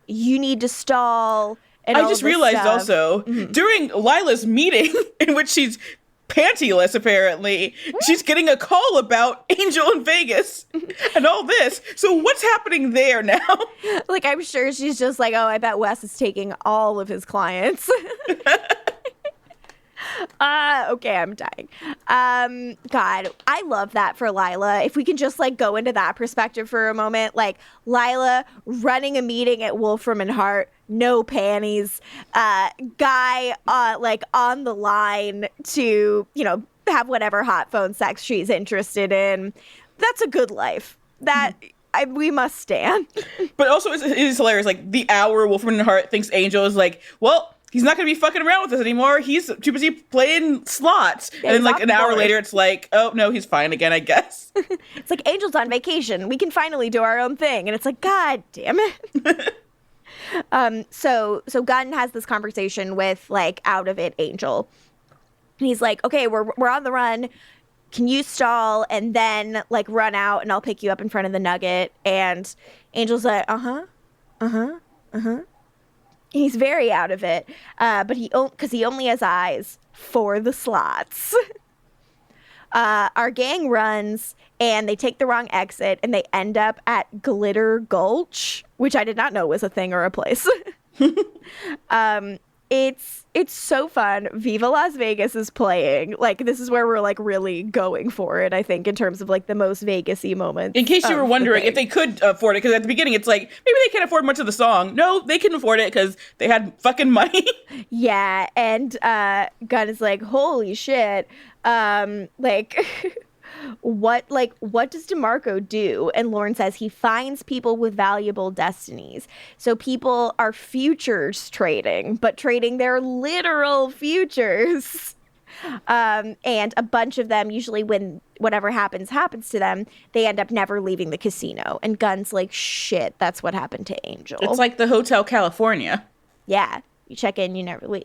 you need to stall. And I just realized also, during Lilah's meeting, in which she's pantyless, apparently, she's getting a call about Angel in Vegas and all this. So what's happening there now? I'm sure she's just like, oh, I bet Wes is taking all of his clients. Okay, I'm dying. God, I love that for Lilah. If we can just go into that perspective for a moment, Lilah running a meeting at Wolfram and Hart, no panties, guy on the line to have whatever hot phone sex she's interested in. That's a good life. That we must stand. But also it is hilarious. The hour Wolfram and Hart thinks Angel is well, he's not going to be fucking around with us anymore. He's too busy playing slots. Yeah, and then an hour later, it's oh, no, he's fine again, I guess. It's Angel's on vacation. We can finally do our own thing. And it's God damn it. So Gunn has this conversation with out of it Angel. And he's like, okay, we're on the run. can you stall and then like run out and I'll pick you up in front of the Nugget? And Angel's like, He's very out of it, but because he only has eyes for the slots. Our gang runs and they take the wrong exit and they end up at Glitter Gulch, which I did not know was a thing or a place. It's so fun. Viva Las Vegas is playing. Like, this is where we're like really going for it, I think, in terms of like the most Vegas-y moments. In case you were wondering if they could afford it, because at the beginning it's like, maybe they can't afford much of the song. No, they can afford it because they had fucking money. Yeah, and Gunn is like, holy shit. What does DeMarco do? And Lorne says he finds people with valuable destinies. So people are futures trading, but trading their literal futures. And a bunch of them, usually when whatever happens to them, they end up never leaving the casino. And Gunn's like, shit, that's what happened to Angel. It's like the Hotel California. Yeah, you check in, you never leave.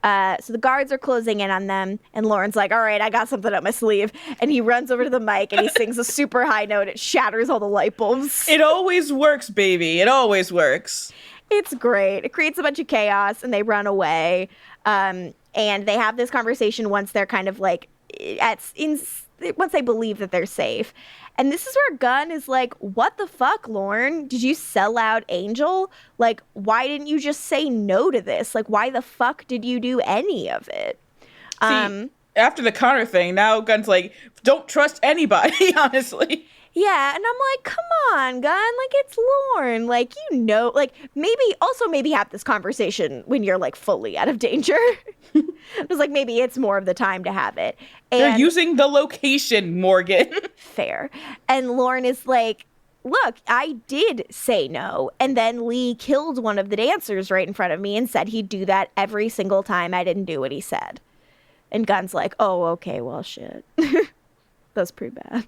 So the guards are closing in on them, and Lorne's like, all right, I got something up my sleeve. And he runs over to the mic, and he sings a super high note. It shatters all the light bulbs. It always works, baby. It always works. It's great. It creates a bunch of chaos, and they run away. And they have this conversation once they're kind of like, once they believe that they're safe. And this is where Gunn is like, what the fuck, Lorne? Did you sell out Angel? Like, why didn't you just say no to this? Like, why the fuck did you do any of it? See, after the Connor thing, now Gunn's like, don't trust anybody, honestly. Yeah, and I'm like, come on, Gunn, like, it's Lorne. Like, you know, like, maybe have this conversation when you're, like, fully out of danger. It was like, maybe it's more of the time to have it. And they're using the location, Morgan. Fair. And Lorne is like, look, I did say no. And then Lee killed one of the dancers right in front of me and said he'd do that every single time I didn't do what he said. And Gunn's like, oh, okay, well, shit. That's pretty bad.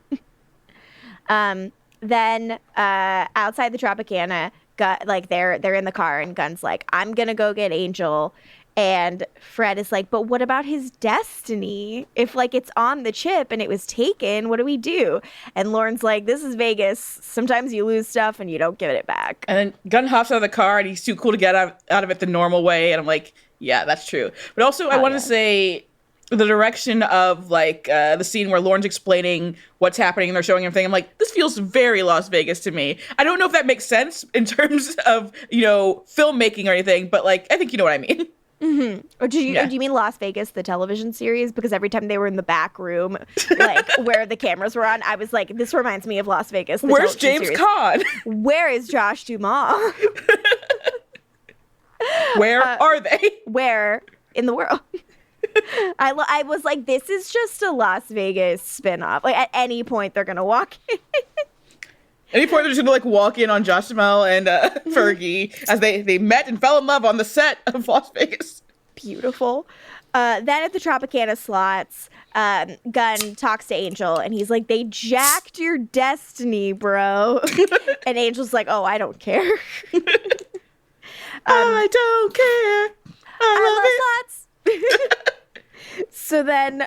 Then outside the Tropicana, they're in the car, and Gunn's like, I'm gonna go get Angel. And Fred is like, but what about his destiny? If like it's on the chip and it was taken, what do we do? And Lorne's like, this is Vegas. Sometimes you lose stuff and you don't give it back. And then Gunn hops out of the car and he's too cool to get out of it the normal way. And I'm like, yeah, that's true. But also I want to say the direction of like the scene where Lorne's explaining what's happening and they're showing everything. I'm like, this feels very Las Vegas to me. I don't know if that makes sense in terms of, filmmaking or anything, but like, I think you know what I mean. Mm-hmm. Or do you mean Las Vegas, the television series? Because every time they were in the back room, like where the cameras were on, I was like, this reminds me of Las Vegas. Where's James Caan? Where is Josh Dumas? Where are they? Where in the world? I was like, this is just a Las Vegas spinoff. Like at any point they're gonna walk in. Any point they're just gonna like walk in on Josh Duhamel and Fergie as they met and fell in love on the set of Las Vegas. Beautiful. Then at the Tropicana slots, Gunn talks to Angel and he's like, they jacked your destiny, bro. And Angel's like, oh, I don't care. I don't care. I love it. So then,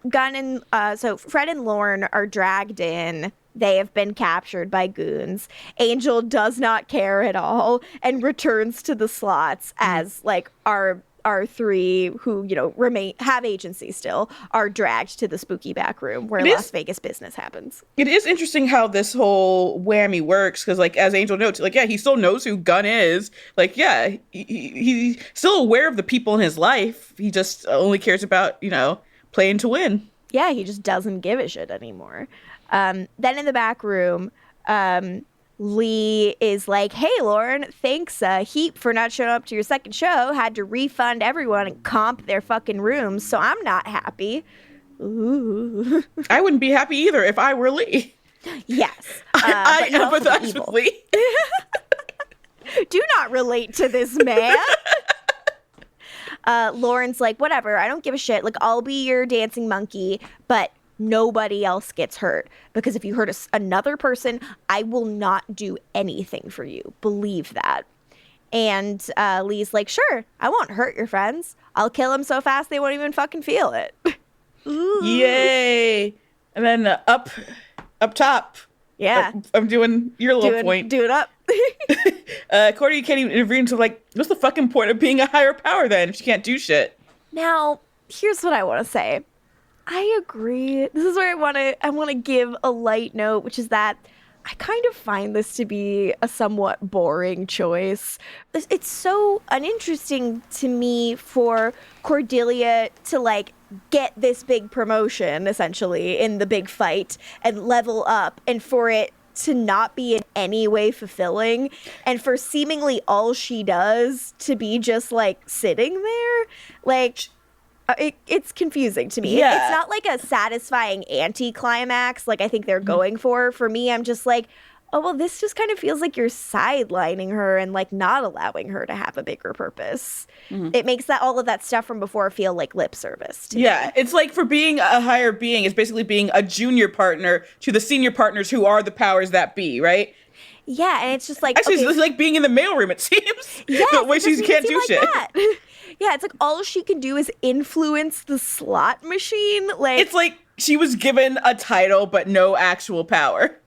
Gunn and so Fred and Lorne are dragged in. They have been captured by goons. Angel does not care at all and returns to the slots as like our three who have agency still are dragged to the spooky back room where Las Vegas business happens. It is interesting how this whole whammy works because like as Angel notes, like he still knows who Gunn is. Like he's still aware of the people in his life. He just only cares about playing to win. Yeah, he just doesn't give a shit anymore. Then in the back room, Lee is like, hey, Lorne, thanks a heap for not showing up to your second show. Had to refund everyone and comp their fucking rooms, so I'm not happy. Ooh. I wouldn't be happy either if I were Lee. Yes. I empathize with Lee. Do not relate to this man. Lorne's like, whatever, I don't give a shit. Like, I'll be your dancing monkey, but nobody else gets hurt. Because if you hurt another person, I will not do anything for you. Believe that. And Lee's like, sure, I won't hurt your friends. I'll kill them so fast they won't even fucking feel it. Ooh. Yay! And then up top. Yeah. I'm doing your little point. Do it up. Cordy can't even intervene to what's the fucking point of being a higher power then if she can't do shit? Now, here's what I want to say. I agree. This is where I want to give a light note, which is that I kind of find this to be a somewhat boring choice. It's so uninteresting to me for Cordelia to get this big promotion essentially in the big fight and level up, and for it to not be in any way fulfilling, and for seemingly all she does to be just sitting there. It's confusing to me. Yeah. It's not a satisfying anti-climax I think they're going for. For me, I'm just oh, well, this just kind of feels like you're sidelining her and not allowing her to have a bigger purpose. Mm-hmm. It makes all of that stuff from before feel like lip service to me. It's for being a higher being, it's basically being a junior partner to the senior partners who are the powers that be, right? Yeah, and it's just actually, okay. It's like being in the mailroom, it seems. Yes, the way she can't do shit. That. Yeah, it's all she can do is influence the slot machine. It's like she was given a title but no actual power.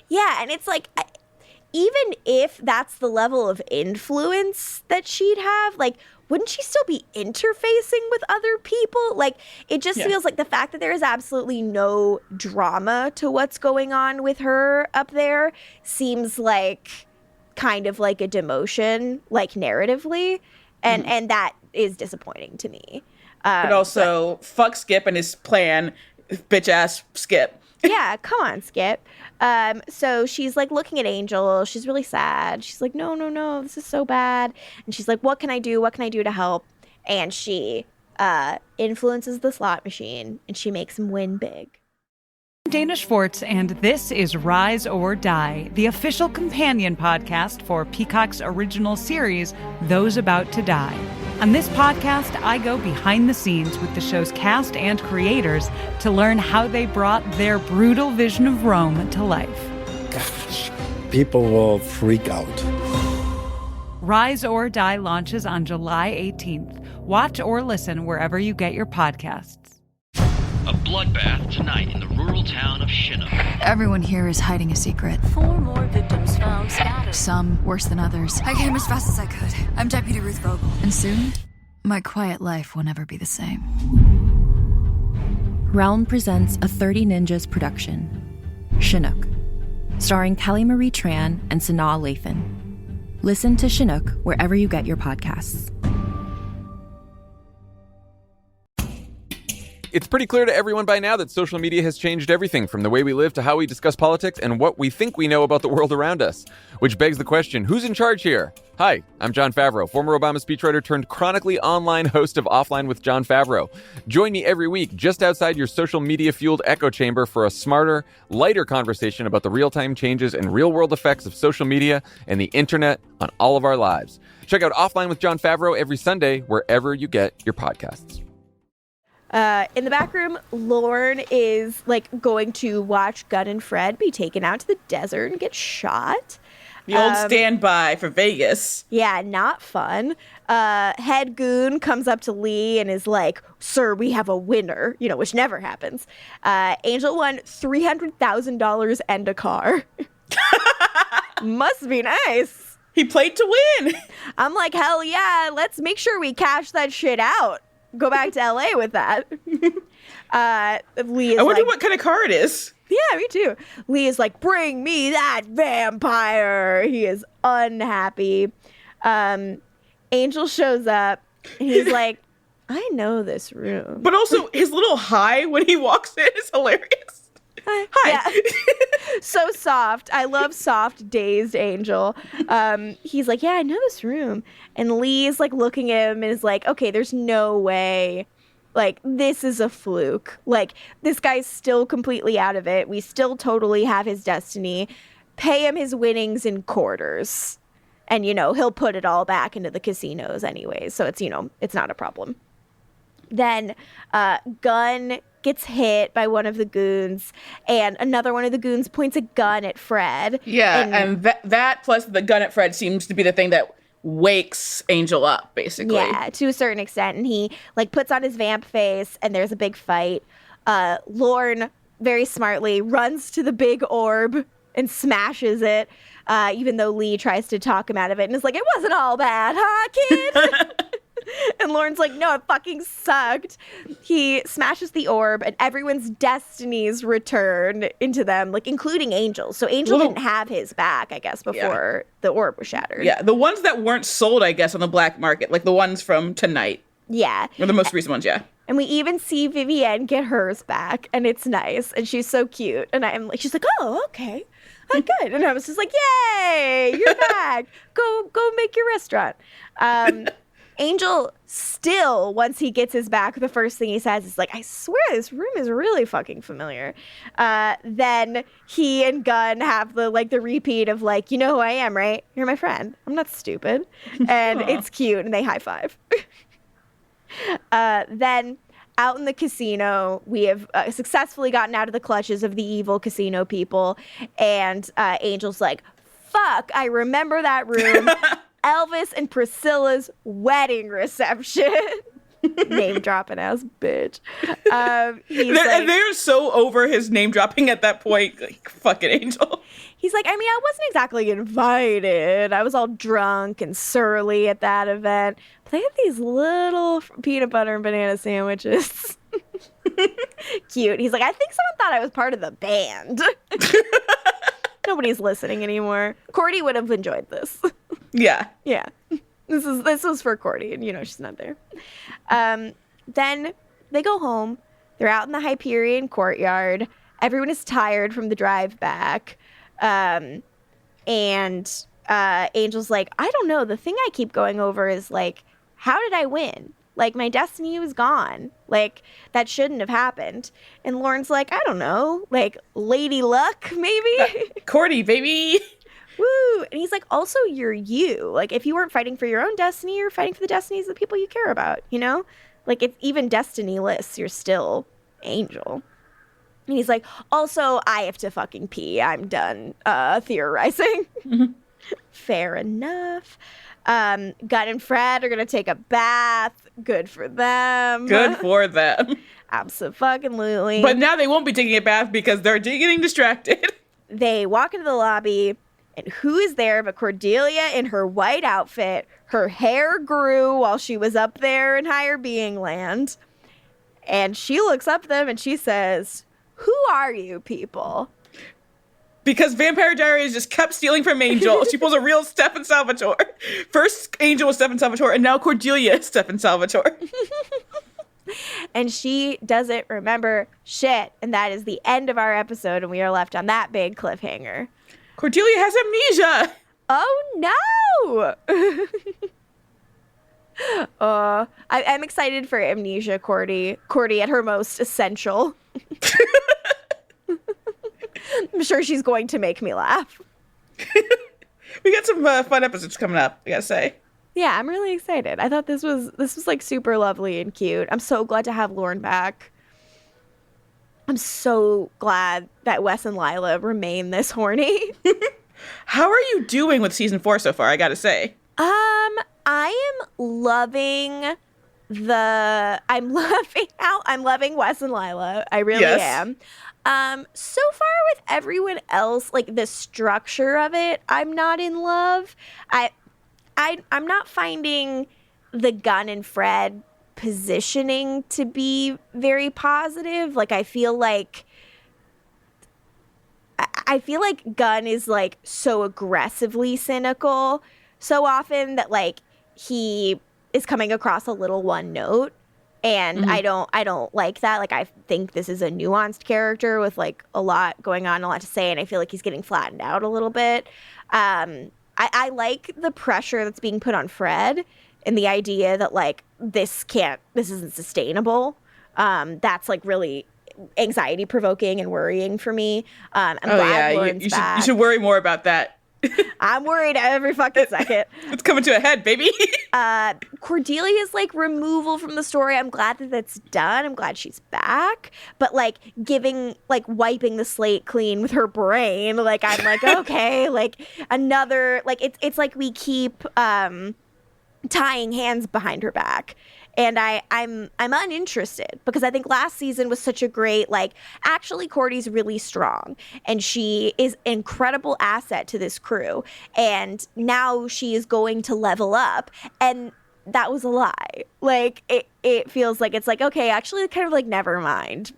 Yeah, and it's even if that's the level of influence that she'd have, wouldn't she still be interfacing with other people? It just feels like the fact that there is absolutely no drama to what's going on with her up there seems kind of like a demotion, narratively. And that is disappointing to me. But also, fuck Skip and his plan, bitch ass Skip. Yeah, come on, Skip. So she's looking at Angel. She's really sad. She's like, no, this is so bad. And she's like, what can I do? What can I do to help? And she influences the slot machine and she makes him win big. Dana Schwartz, and this is Rise or Die, the official companion podcast for Peacock's original series, Those About to Die. On this podcast, I go behind the scenes with the show's cast and creators to learn how they brought their brutal vision of Rome to life. Gosh, people will freak out. Rise or Die launches on July 18th. Watch or listen wherever you get your podcasts. A bloodbath tonight in the rural town of Chinook. Everyone here is hiding a secret. 4 more victims found scattered. Some worse than others. I came as fast as I could. I'm Deputy Ruth Vogel. And soon, my quiet life will never be the same. Realm presents a 30 Ninjas production, Chinook, starring Kelly Marie Tran and Sanaa Lathan. Listen to Chinook wherever you get your podcasts. It's pretty clear to everyone by now that social media has changed everything from the way we live to how we discuss politics and what we think we know about the world around us. Which begs the question, who's in charge here? Hi, I'm Jon Favreau, former Obama speechwriter turned chronically online host of Offline with Jon Favreau. Join me every week just outside your social media-fueled echo chamber for a smarter, lighter conversation about the real-time changes and real-world effects of social media and the internet on all of our lives. Check out Offline with Jon Favreau every Sunday wherever you get your podcasts. In the back room, Lorne is going to watch Gunn and Fred be taken out to the desert and get shot. The old standby for Vegas. Yeah, not fun. Head goon comes up to Lee and is like, "Sir, we have a winner," which never happens. Angel won $300,000 and a car. Must be nice. He played to win. I'm like, hell yeah, let's make sure we cash that shit out. Go back to LA with that. Lee is I wonder what kind of car it is. Yeah, me too. Lee is like, bring me that vampire. He is unhappy. Angel shows up and he's like, I know this room. But also his little hi when he walks in is hilarious. Hi. Yeah. So soft. I love soft, dazed Angel. He's like, yeah, I know this room. And Lee's looking at him and is like, okay, there's no way. This is a fluke. This guy's still completely out of it. We still totally have his destiny. Pay him his winnings in quarters. And, he'll put it all back into the casinos anyway. So it's, it's not a problem. Then Gunn gets hit by one of the goons, and another one of the goons points a gun at Fred. Yeah, and that plus the gun at Fred seems to be the thing that wakes Angel up, basically. Yeah, to a certain extent. And he puts on his vamp face, and there's a big fight. Lorne very smartly runs to the big orb and smashes it, even though Lee tries to talk him out of it and is like, it wasn't all bad, huh, kid? And Lorne's like, no, it fucking sucked. He smashes the orb and everyone's destinies return into them, like including Angel's. So Angel didn't have his back, I guess, before the orb was shattered. Yeah, the ones that weren't sold, I guess, on the black market, like the ones from tonight. Yeah. Or the most recent ones, yeah. And we even see Vivienne get hers back, and it's nice, and she's so cute. And I'm like, she's like, oh, okay. I'm good. And I was just like, yay, you're back. Go make your restaurant. Angel still, once he gets his back, the first thing he says is like, I swear this room is really fucking familiar. Then he and Gunn have the repeat of like, you know who I am, right? You're my friend. I'm not stupid. And it's cute, and they high five. Then out in the casino, we have successfully gotten out of the clutches of the evil casino people. And Angel's like, fuck, I remember that room. Elvis and Priscilla's wedding reception. Name dropping ass bitch. They're so over his name dropping at that point. Like, fucking Angel. He's like, I mean, I wasn't exactly invited. I was all drunk and surly at that event. But they had these little peanut butter and banana sandwiches. Cute. He's like, I think someone thought I was part of the band. Nobody's listening anymore. Cordy would have enjoyed this. Yeah. Yeah. This was for Cordy, and she's not there. Then they go home. They're out in the Hyperion courtyard. Everyone is tired from the drive back. And Angel's like, I don't know. The thing I keep going over is like, how did I win? Like, my destiny was gone. Like, that shouldn't have happened. And Lorne's like, I don't know. Like, Lady Luck, maybe? Cordy, baby. Woo! And he's like, also, you're you. Like, if you weren't fighting for your own destiny, you're fighting for the destinies of the people you care about, Like, it's even destiny-less, you're still Angel. And he's like, also, I have to fucking pee. I'm done theorizing. Mm-hmm. Fair enough. Gunn and Fred are going to take a bath. Good for them. Good for them. Abso-fucking-lutely. But now they won't be taking a bath because they're getting distracted. They walk into the lobby, and who is there but Cordelia in her white outfit? Her hair grew while she was up there in higher being land. And she looks up at them and she says, who are you people? Because Vampire Diaries just kept stealing from Angel. She pulls a real Stefan Salvatore. First Angel was Stefan Salvatore, and now Cordelia is Stefan Salvatore. And she doesn't remember shit. And that is the end of our episode, and we are left on that big cliffhanger. Cordelia has amnesia. Oh, no. I'm excited for amnesia, Cordy. Cordy at her most essential. I'm sure she's going to make me laugh. We got some fun episodes coming up, I gotta say. Yeah, I'm really excited. I thought this was like super lovely and cute. I'm so glad to have Lorne back. I'm so glad that Wes and Lilah remain this horny. How are you doing with season 4 so far, I gotta say? I am loving I'm loving Wes and Lilah. I really am. So far with everyone else, like the structure of it, I'm not in love. I'm not finding the Gunn and Fred positioning to be very positive. Like, I feel like Gunn is like so aggressively cynical so often that like he is coming across a little one note. And I don't like that. Like, I think this is a nuanced character with like a lot going on, a lot to say, and I feel like he's getting flattened out a little bit. I like the pressure that's being put on Fred and the idea that like this isn't sustainable. That's like really anxiety provoking and worrying for me. I'm glad Lauren's back. You should worry more about that. I'm worried every fucking second. It's coming to a head, baby. Cordelia's like removal from the story. I'm glad that that's done. I'm glad she's back. But like wiping the slate clean with her brain. Like, I'm like, okay, like another, like it's like we keep tying hands behind her back. And I'm uninterested because I think last season was such a great, like, actually Cordy's really strong and she is an incredible asset to this crew. And now she is going to level up. And that was a lie. Like, it feels like it's like, okay, actually kind of like, never mind.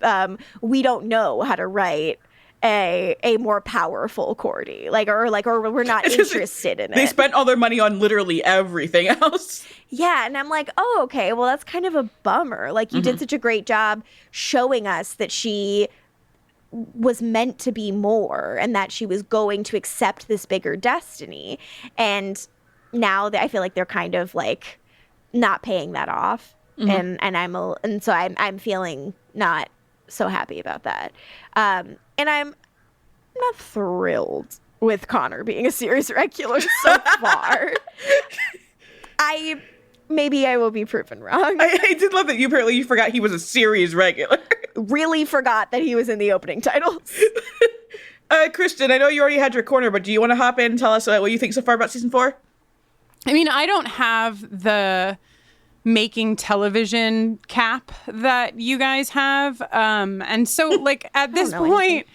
We don't know how to write a more powerful Cordy, or we're not interested in it. They spent all their money on literally everything else. Yeah, and I'm like, oh, okay, well, that's kind of a bummer. Like, you did such a great job showing us that she was meant to be more and that she was going to accept this bigger destiny. And now I feel like they're kind of like not paying that off. And so I'm feeling not so happy about that. And I'm not thrilled with Connor being a series regular so far. Maybe I will be proven wrong. I did love that you forgot he was a series regular. Really forgot that he was in the opening titles. Kristin, I know you already had your corner, but do you want to hop in and tell us what you think so far about season 4? I mean, I don't have the making television cap that you guys have. And so, like, at this point,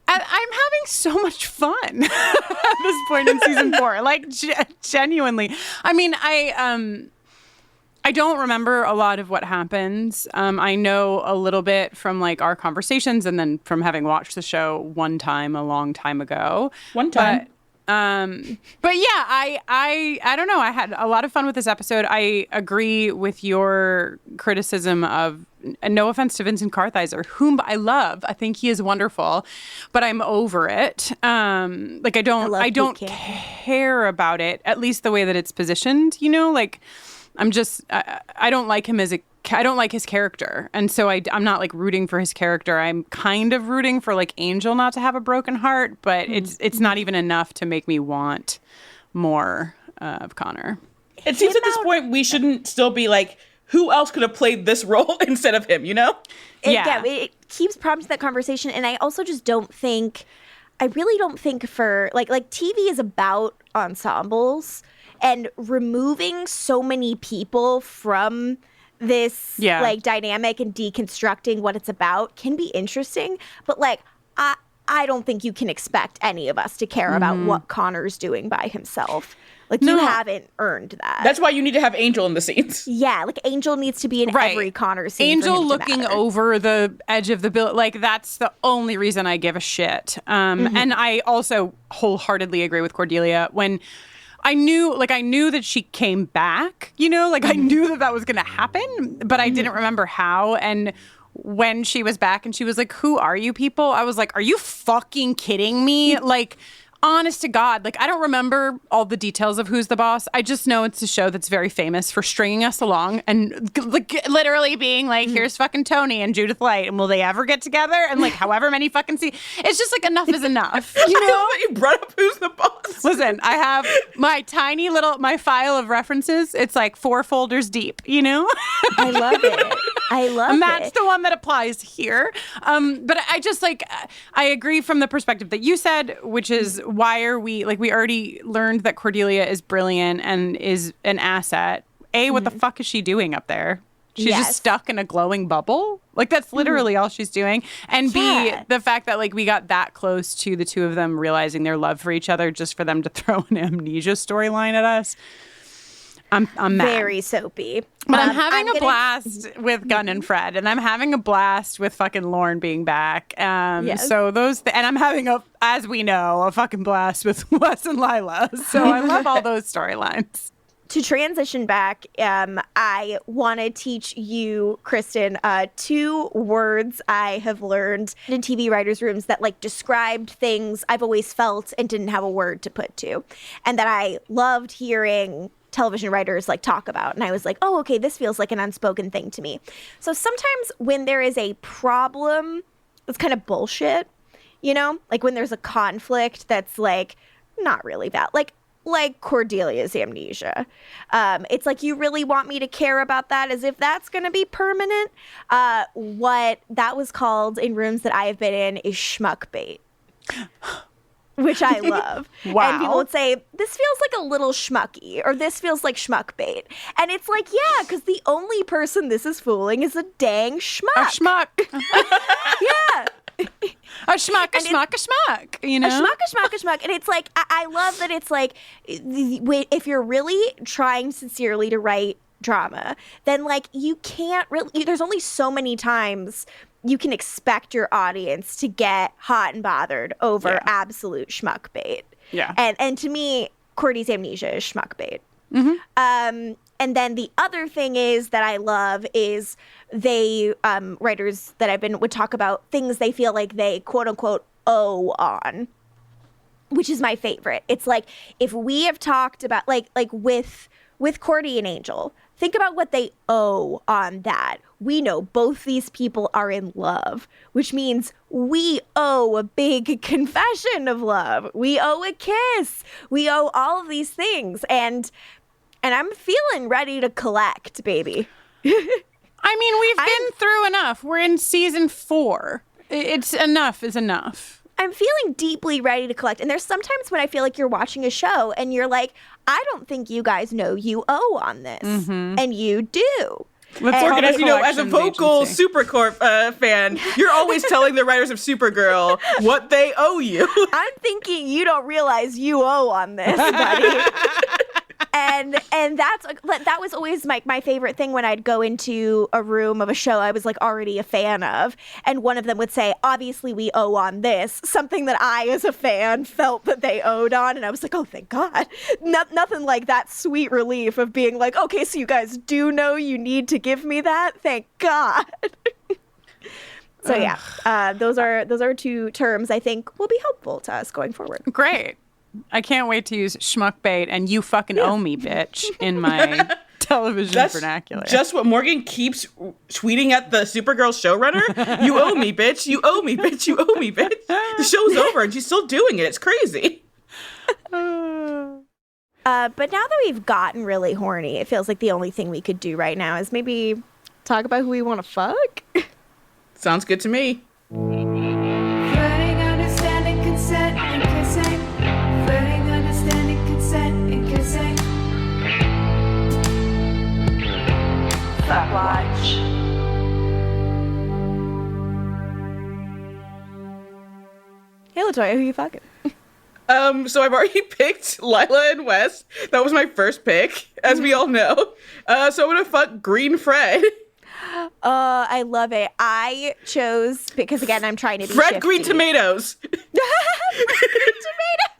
I'm having so much fun at this point in season 4. Like, genuinely. I mean, I don't remember a lot of what happens. I know a little bit from, like, our conversations and then from having watched the show one time a long time ago. One time. But yeah, I don't know. I had a lot of fun with this episode. I agree with your criticism of, no offense to Vincent Kartheiser, whom I love. I think he is wonderful, but I'm over it. Like, I don't care about it, at least the way that it's positioned, you know, like, I don't like him I don't like his character. And so I'm not, like, rooting for his character. I'm kind of rooting for, like, Angel not to have a broken heart, but it's not even enough to make me want more of Connor. It seems at this point we shouldn't still be like, who else could have played this role instead of him, you know? It keeps prompting that conversation. And I also just I really don't think for, like TV is about ensembles, and removing so many people from this like dynamic and deconstructing what it's about can be interesting, but like I don't think you can expect any of us to care about what Connor's doing by himself. Like, you haven't earned that. That's why you need to have Angel in the scenes. Yeah, like Angel needs to be in every Connor scene. Angel looking over the edge of the building, like, that's the only reason I give a shit. And I also wholeheartedly agree with Cordelia when I knew that she came back, you know, like I knew that was going to happen, but I didn't remember how. And when she was back and she was like, "Who are you people?" I was like, "Are you fucking kidding me?" Like, honest to God, like, I don't remember all the details of Who's the Boss. I just know it's a show that's very famous for stringing us along and like literally being like, here's fucking Tony and Judith Light, and will they ever get together? And like, however many fucking it's just like, enough is enough. You know? I love that you brought up Who's the Boss. Listen, I have my tiny little, my file of references. It's like 4 folders deep, you know? I love it. And that's the one that applies here. But I just like, I agree from the perspective that you said, which is, why are we, like, we already learned that Cordelia is brilliant and is an asset. What the fuck is she doing up there? She's just stuck in a glowing bubble. Like, that's literally all she's doing. And B, the fact that, like, we got that close to the two of them realizing their love for each other just for them to throw an amnesia storyline at us. I'm mad. Very soapy. But I'm having a blast with Gunn and Fred, and I'm having a blast with fucking Lorne being back. So those, and I'm having as we know, a fucking blast with Wes and Lilah. So I love all those storylines. To transition back, I want to teach you, Kristin, 2 words I have learned in TV writers' rooms that like described things I've always felt and didn't have a word to put to, and that I loved hearing television writers like talk about. And I was like, oh, okay, this feels like an unspoken thing to me. So sometimes when there is a problem, it's kind of bullshit, you know, like when there's a conflict that's like not really valid, like Cordelia's amnesia. It's like, you really want me to care about that as if that's going to be permanent. What that was called in rooms that I have been in is schmuck bait. which I love. Wow. And people would say, this feels like a little schmucky, or this feels like schmuck bait. And it's like, yeah, because the only person this is fooling is a dang schmuck. A schmuck. Yeah. A schmuck, you know? A schmuck. And it's like, I love that it's like, if you're really trying sincerely to write drama, then like you can't really, there's only so many times you can expect your audience to get hot and bothered over absolute schmuck bait. Yeah. And to me, Cordy's amnesia is schmuck bait. Mm-hmm. And then the other thing is that I love is they, writers that I've been, would talk about things they feel like they quote unquote owe on, which is my favorite. It's like, if we have talked about like with Cordy and Angel, think about what they owe on that. We know both these people are in love, which means we owe a big confession of love. We owe a kiss. We owe all of these things. And I'm feeling ready to collect, baby. I mean, we've been through enough. We're in season 4. It's enough is enough. I'm feeling deeply ready to collect. And there's sometimes when I feel like you're watching a show and you're like, I don't think you guys know you owe on this. Mm-hmm. And you do. Morgan, as you know, as a vocal Supercorp fan, you're always telling the writers of Supergirl what they owe you. I'm thinking you don't realize you owe on this, buddy. And that was always my favorite thing when I'd go into a room of a show I was like already a fan of, and one of them would say, obviously we owe on this, something that I as a fan felt that they owed on, and I was like, oh, thank God. Nothing like that sweet relief of being like, okay, so you guys do know you need to give me that? Thank God. So yeah, those are two terms I think will be helpful to us going forward. Great. I can't wait to use schmuck bait and you fucking owe me, bitch, in my television vernacular. Just what Morgan keeps tweeting at the Supergirl showrunner. You owe me, bitch. You owe me, bitch. You owe me, bitch. The show's over and she's still doing it. It's crazy. But now that we've gotten really horny, it feels like the only thing we could do right now is maybe talk about who we want to fuck. Sounds good to me. Flirting, understanding, consent, and kissing. Flirting, understanding, consent, and kissing. Fuck watch. Hey, LaToya, who you fucking? So I've already picked Lilah and Wes. That was my first pick, as we all know. So I'm gonna fuck Green Fred. I love it. I chose, because again, I'm trying to be Fred shifty. Green Tomatoes. Fred Green Tomatoes.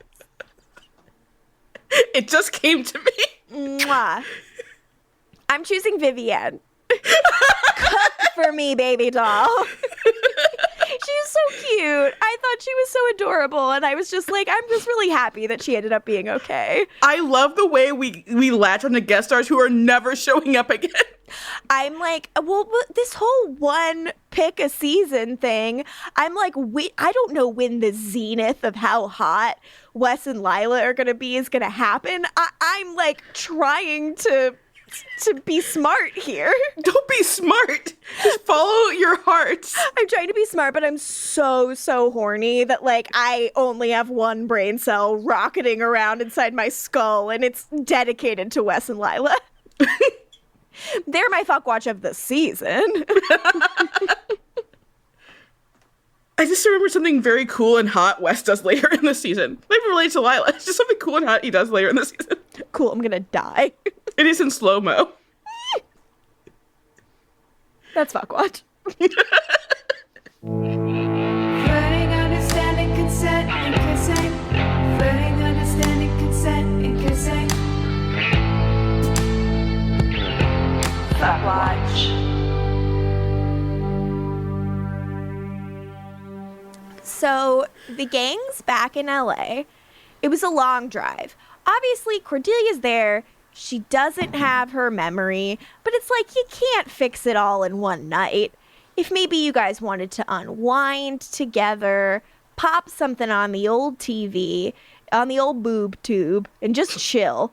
It just came to me. Mwah. I'm choosing Vivienne. Cook for me, baby doll. She's so cute. I thought she was so adorable, and I was just like, I'm just really happy that she ended up being okay. I love the way we latch on to guest stars who are never showing up again. I'm like, well, this whole one pick a season thing, I'm like, I don't know when the zenith of how hot Wes and Lilah are going to be is going to happen. I'm like trying to be smart here. Don't be smart. Just follow your heart. I'm trying to be smart, but I'm so horny that like I only have one brain cell rocketing around inside my skull, and it's dedicated to Wes and Lilah. They're my fuck watch of the season. I just remember something very cool and hot Wes does later in the season. Not even related to Lilah. It's just something cool and hot he does later in the season. Cool, I'm gonna die. It is in slow-mo. That's fuck watch. Flirting, understanding, consent, and kissing. Flirting, understanding, consent, and kissing. Fuck watch. So the gang's back in LA. It was a long drive. Obviously, Cordelia's there. She doesn't have her memory, but it's like you can't fix it all in one night. If maybe you guys wanted to unwind together, pop something on the old TV, on the old boob tube, and just chill,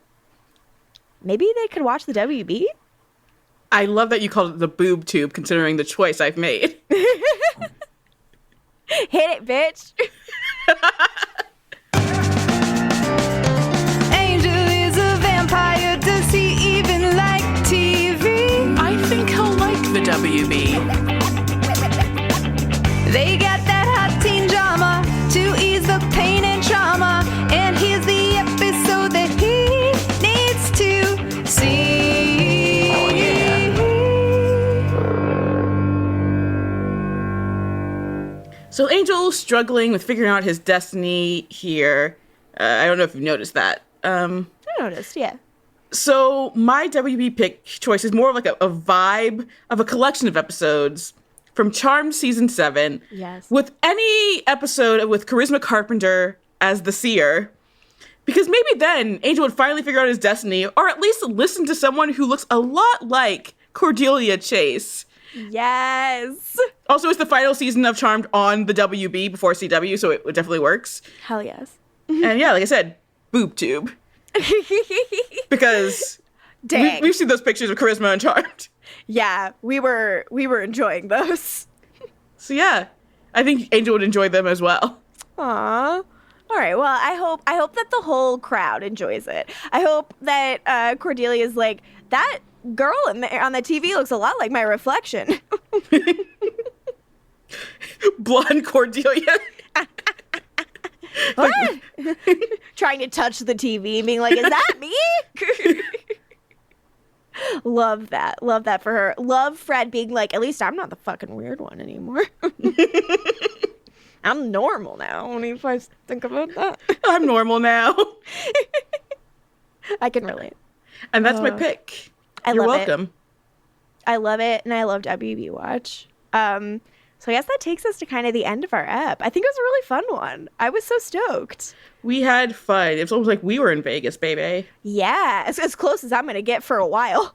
maybe they could watch the WB? I love that you called it the boob tube, considering the choice I've made. Hit it, bitch. WB. They got that hot teen drama to ease the pain and trauma. And here's the episode that he needs to see. Oh, yeah. So Angel struggling with figuring out his destiny here. I don't know if you've noticed that. I noticed, yeah. So my WB pick choice is more of like a vibe of a collection of episodes from Charmed Season 7. Yes. With any episode with Charisma Carpenter as the seer. Because maybe then Angel would finally figure out his destiny, or at least listen to someone who looks a lot like Cordelia Chase. Yes. Also, it's the final season of Charmed on the WB before CW, so it definitely works. Hell yes. And yeah, like I said, boob tube. Because we've seen those pictures of Charisma and Charmed. Yeah, we were enjoying those. So yeah, I think Angel would enjoy them as well. Aww. All right. Well, I hope that the whole crowd enjoys it. I hope that Cordelia's like, that girl on the TV looks a lot like my reflection. Blonde Cordelia. What? Trying to touch the TV, being like, is that me? Love that. Love that for her. Love Fred being like, at least I'm not the fucking weird one anymore. I'm normal now. Only if I think about that. I'm normal now. I can relate. And that's my pick. You're welcome. It. I love it, and I love WB Watch. So I guess that takes us to kind of the end of our ep. I think it was a really fun one. I was so stoked. We had fun. It was almost like we were in Vegas, baby. Yeah, as close as I'm going to get for a while.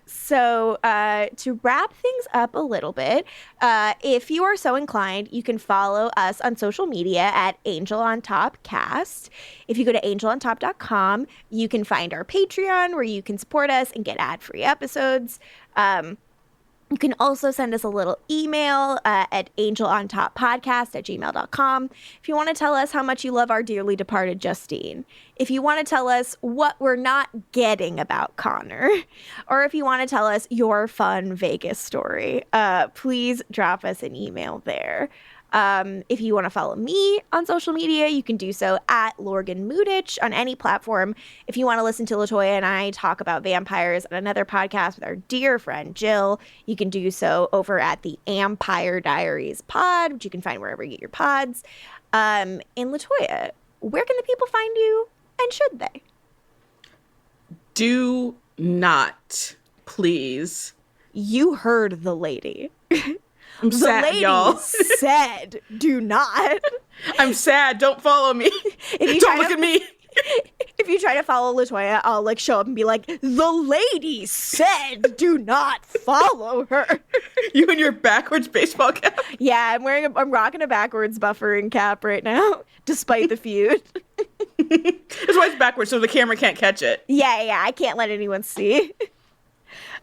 So to wrap things up a little bit, if you are so inclined, you can follow us on social media at Angel on Top Cast. If you go to angelontop.com, you can find our Patreon where you can support us and get ad-free episodes. You can also send us a little email at angelontoppodcast@gmail.com if you want to tell us how much you love our dearly departed Justine. If you want to tell us what we're not getting about Connor, or if you want to tell us your fun Vegas story, please drop us an email there. If you want to follow me on social media, you can do so at Lorgan Lutich on any platform. If you want to listen to LaToya and I talk about vampires on another podcast with our dear friend Jill, you can do so over at the Ampire Diaries pod, which you can find wherever you get your pods. And LaToya, where can the people find you, and should they? Do not, please. You heard the lady. I'm sad, lady y'all. said, do not. I'm sad. Don't follow me. Don't look at me. If you try to follow LaToya, I'll like show up and be like, the lady said, do not follow her. You and your backwards baseball cap? Yeah, I'm rocking a backwards buffering cap right now, despite the feud. That's why it's backwards, so the camera can't catch it. Yeah, I can't let anyone see.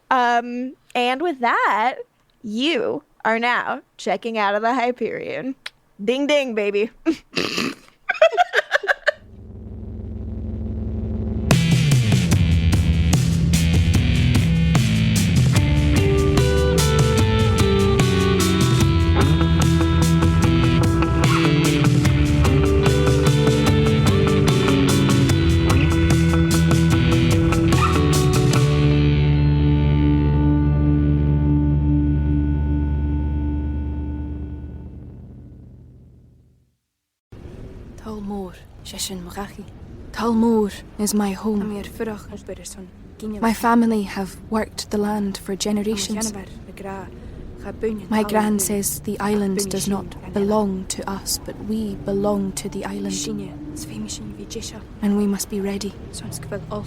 And with that, you are now checking out of the Hyperion. Ding ding, baby. Talmor is my home. My family have worked the land for generations. My gran says the island does not belong to us, but we belong to the island. And we must be ready,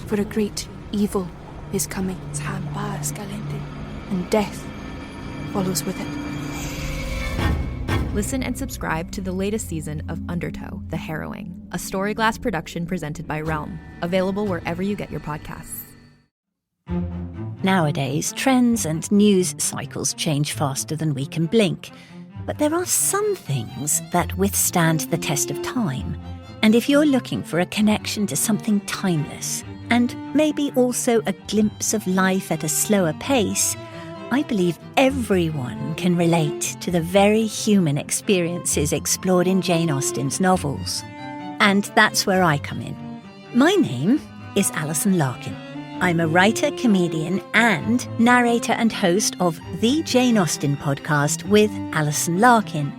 for a great evil is coming. And death follows with it. Listen and subscribe to the latest season of Undertow, The Harrowing, a Storyglass production presented by Realm, available wherever you get your podcasts. Nowadays, trends and news cycles change faster than we can blink. But there are some things that withstand the test of time. And if you're looking for a connection to something timeless and maybe also a glimpse of life at a slower pace, I believe everyone can relate to the very human experiences explored in Jane Austen's novels. And that's where I come in. My name is Alison Larkin. I'm a writer, comedian, and narrator and host of the Jane Austen podcast with Alison Larkin.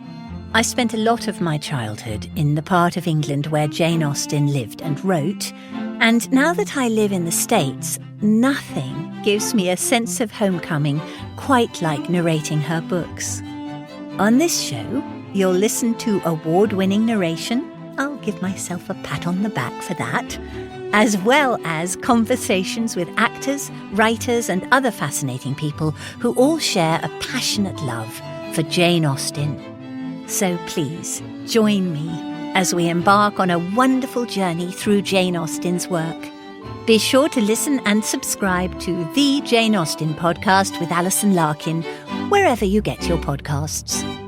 I spent a lot of my childhood in the part of England where Jane Austen lived and wrote, and now that I live in the States, nothing gives me a sense of homecoming quite like narrating her books. On this show, you'll listen to award-winning narration. I'll give myself a pat on the back for that, as well as conversations with actors, writers, and other fascinating people who all share a passionate love for Jane Austen. So please, join me as we embark on a wonderful journey through Jane Austen's work. Be sure to listen and subscribe to the Jane Austen podcast with Alison Larkin, wherever you get your podcasts.